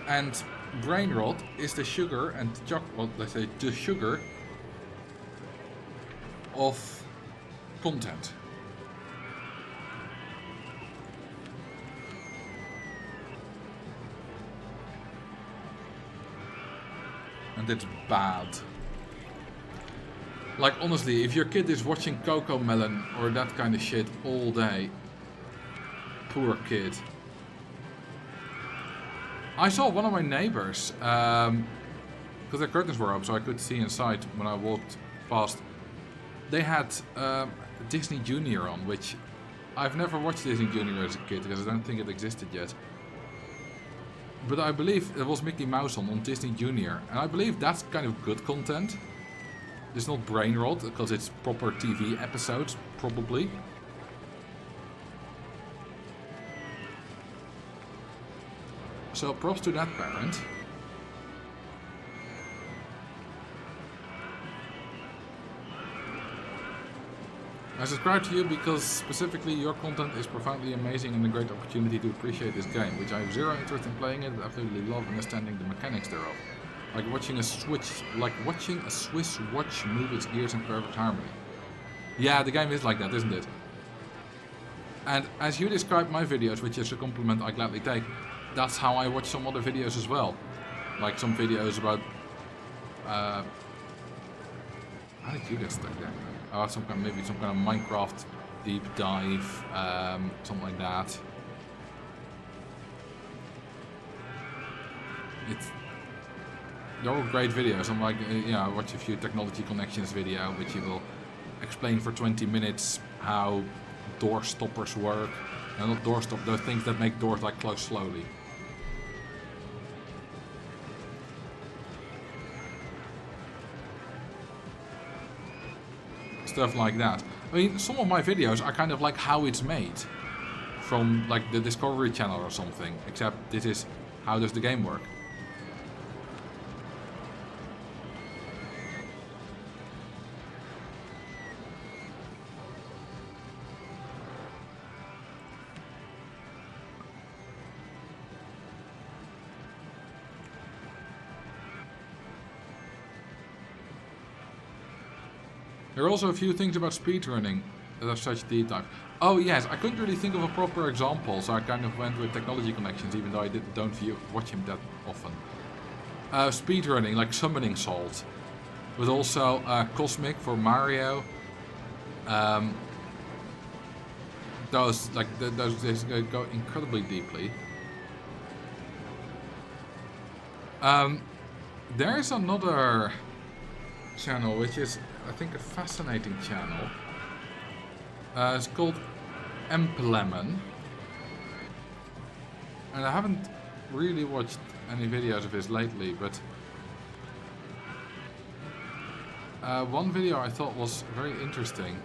And brain rot is the sugar and chocolate, well, let's say the sugar of content. And it's bad. Like, honestly, if your kid is watching Coco Melon or that kind of shit all day, poor kid. I saw one of my neighbors, because their curtains were up so I could see inside when I walked past. They had Disney Junior on, which I've never watched Disney Junior as a kid because I don't think it existed yet. But I believe it was Mickey Mouse on Disney Junior, and I believe that's kind of good content. It's not brain rot because it's proper TV episodes, probably. So props to that parent. I subscribe to you because specifically your content is profoundly amazing and a great opportunity to appreciate this game, which I have zero interest in playing it, but absolutely love understanding the mechanics thereof. Like watching a Swiss watch move its gears in perfect harmony. Yeah, the game is like that, isn't it? And as you describe my videos, which is a compliment I gladly take, that's how I watch some other videos as well. Like some videos about how did you get stuck there? Maybe some kind of Minecraft deep dive, something like that. They're all great videos. I'm like, I watch a few technology connections video, which will explain for 20 minutes how door stoppers work. And not door stop, those things that make doors like close slowly. Stuff like that. I mean, some of my videos are kind of like how it's made from like the Discovery Channel or something, except this is how does the game work. There are also a few things about speedrunning that are such deep dive. Oh yes, I couldn't really think of a proper example, so I kind of went with technology connections, even though I don't watch him that often. Speedrunning, like summoning salt, but also Cosmic for Mario. Those go incredibly deeply. There is another channel which is, I think, a fascinating channel. It's called Lemon, and I haven't really watched any videos of his lately, but One video I thought was very interesting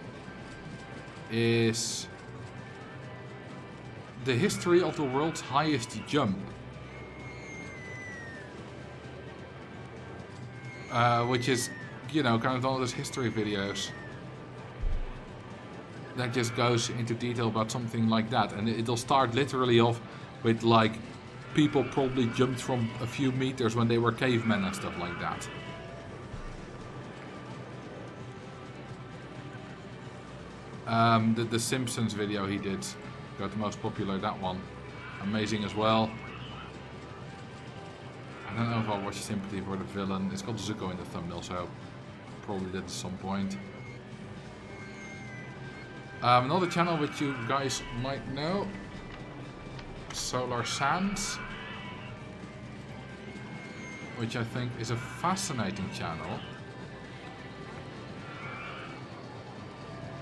is the history of the world's highest jump. Which is, you know, kind of one of those history videos that just goes into detail about something like that. And it'll start literally off with like people probably jumped from a few meters when they were cavemen and stuff like that. The Simpsons video he did got the most popular, that one. Amazing as well. I don't know if I'll watch Sympathy for the Villain. It's got Zuko in the thumbnail, so probably did at some point. Another channel which you guys might know, Solar Sands, which I think is a fascinating channel.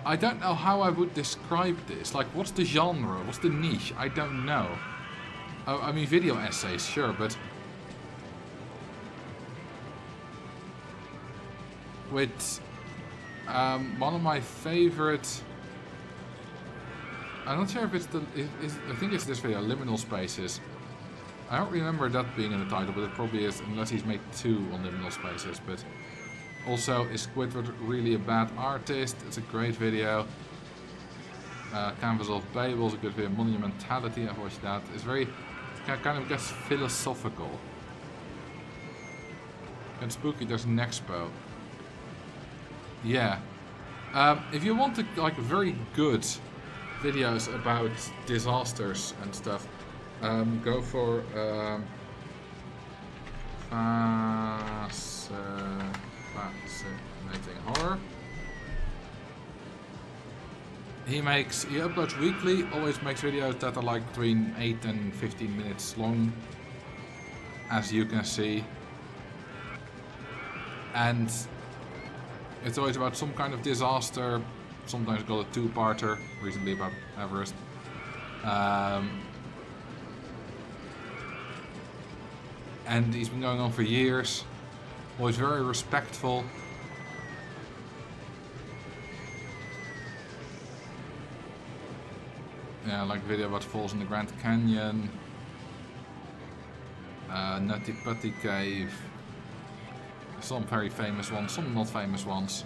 I don't know how I would describe this. Like, what's the genre? What's the niche? I don't know. Oh, I mean, video essays, sure, but with one of my favorite. I'm not sure if it's the. I think it's this video, Liminal Spaces. I don't remember that being in the title, but it probably is, unless he's made 2 on Liminal Spaces. But also, is Squidward really a bad artist? It's a great video. Canvas of Babel is a good video. Monumentality, I've watched that. It's very, kind of gets philosophical. And spooky, there's Nexpo. Yeah. If you want to, like, very good videos about disasters and stuff, go for Fascinating Horror. He uploads weekly, always makes videos that are like between 8 and 15 minutes long, as you can see. And it's always about some kind of disaster. Sometimes got a 2-parter, recently about Everest. And he's been going on for years. Always very respectful. Yeah, like a video about falls in the Grand Canyon. Nutty Putty Cave. Some very famous ones, some not famous ones.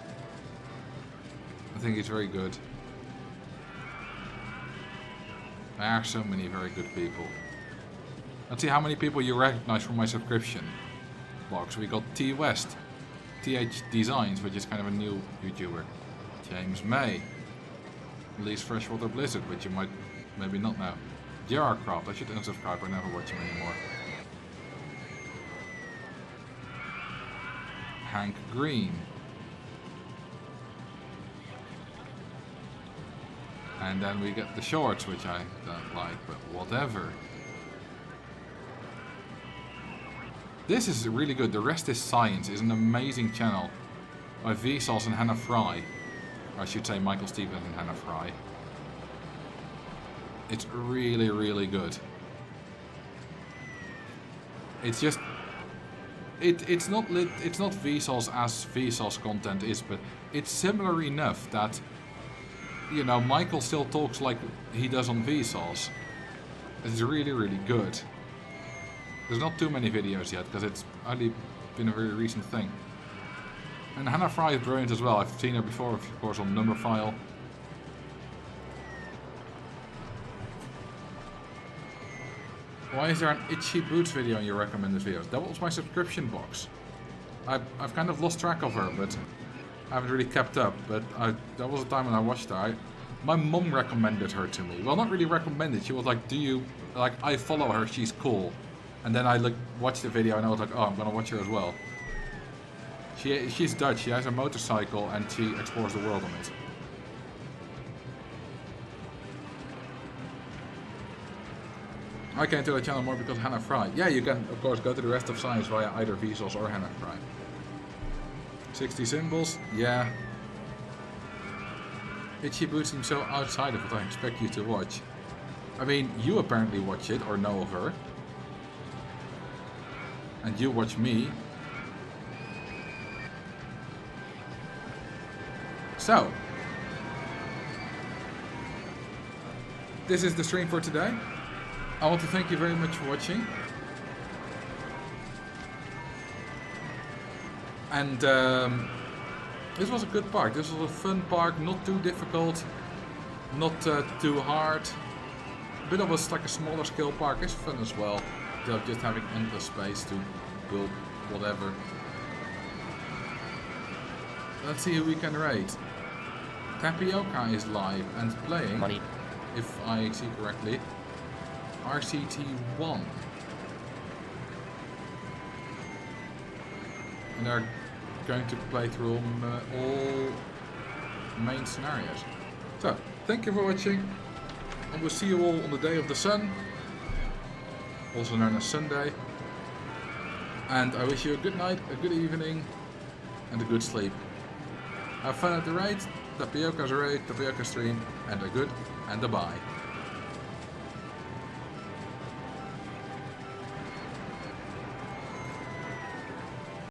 I think it's very good. There are so many very good people. Let's see how many people you recognize from my subscription box. We got T West, TH Designs, which is kind of a new YouTuber. James May, Lee's Freshwater Blizzard, which you might maybe not know. JR Craft, I should unsubscribe, I never watch him anymore. Hank Green. And then we get the shorts, which I don't like, but whatever. This is really good. The Rest is Science is an amazing channel by Vsauce and Hannah Fry. Or I should say Michael Stevens and Hannah Fry. It's really, really good. It's just... It's not Vsauce as Vsauce content is, but it's similar enough that, you know, Michael still talks like he does on Vsauce. It's really, really good. There's not too many videos yet, because it's only been a very recent thing. And Hannah Fry is brilliant as well. I've seen her before, of course, on Numberphile. Why is there an Itchy Boots video in your recommended videos? That was my subscription box. I've kind of lost track of her, but I haven't really kept up. But that was a time when I watched her. My mum recommended her to me. Well, not really recommended. She was like, "Do you like? I follow her. She's cool." And then I watched the video and I was like, "Oh, I'm gonna watch her as well." She's Dutch. She has a motorcycle and she explores the world on it. I came to the channel more because Hannah Fry. Yeah, you can of course go to the Rest of Science via either Vsauce or Hannah Fry. 60 symbols, yeah. Itchy Boots seems so outside of what I expect you to watch. I mean, you apparently watch it or know of her. And you watch me. So, this is the stream for today. I want to thank you very much for watching. And this was a good park. This was a fun park, not too difficult, not too hard. A bit of like a smaller scale park is fun as well. Just having endless space to build whatever. Let's see who we can rate. Tapioca is live and playing, Money. if I see correctly, RCT1. And they're going to play through all main scenarios. So, thank you for watching, and we'll see you all on the day of the sun, also known as Sunday. And I wish you a good night, a good evening, and a good sleep. Have fun at the raid, Tapioca's raid, Tapioca stream, and a good and a bye.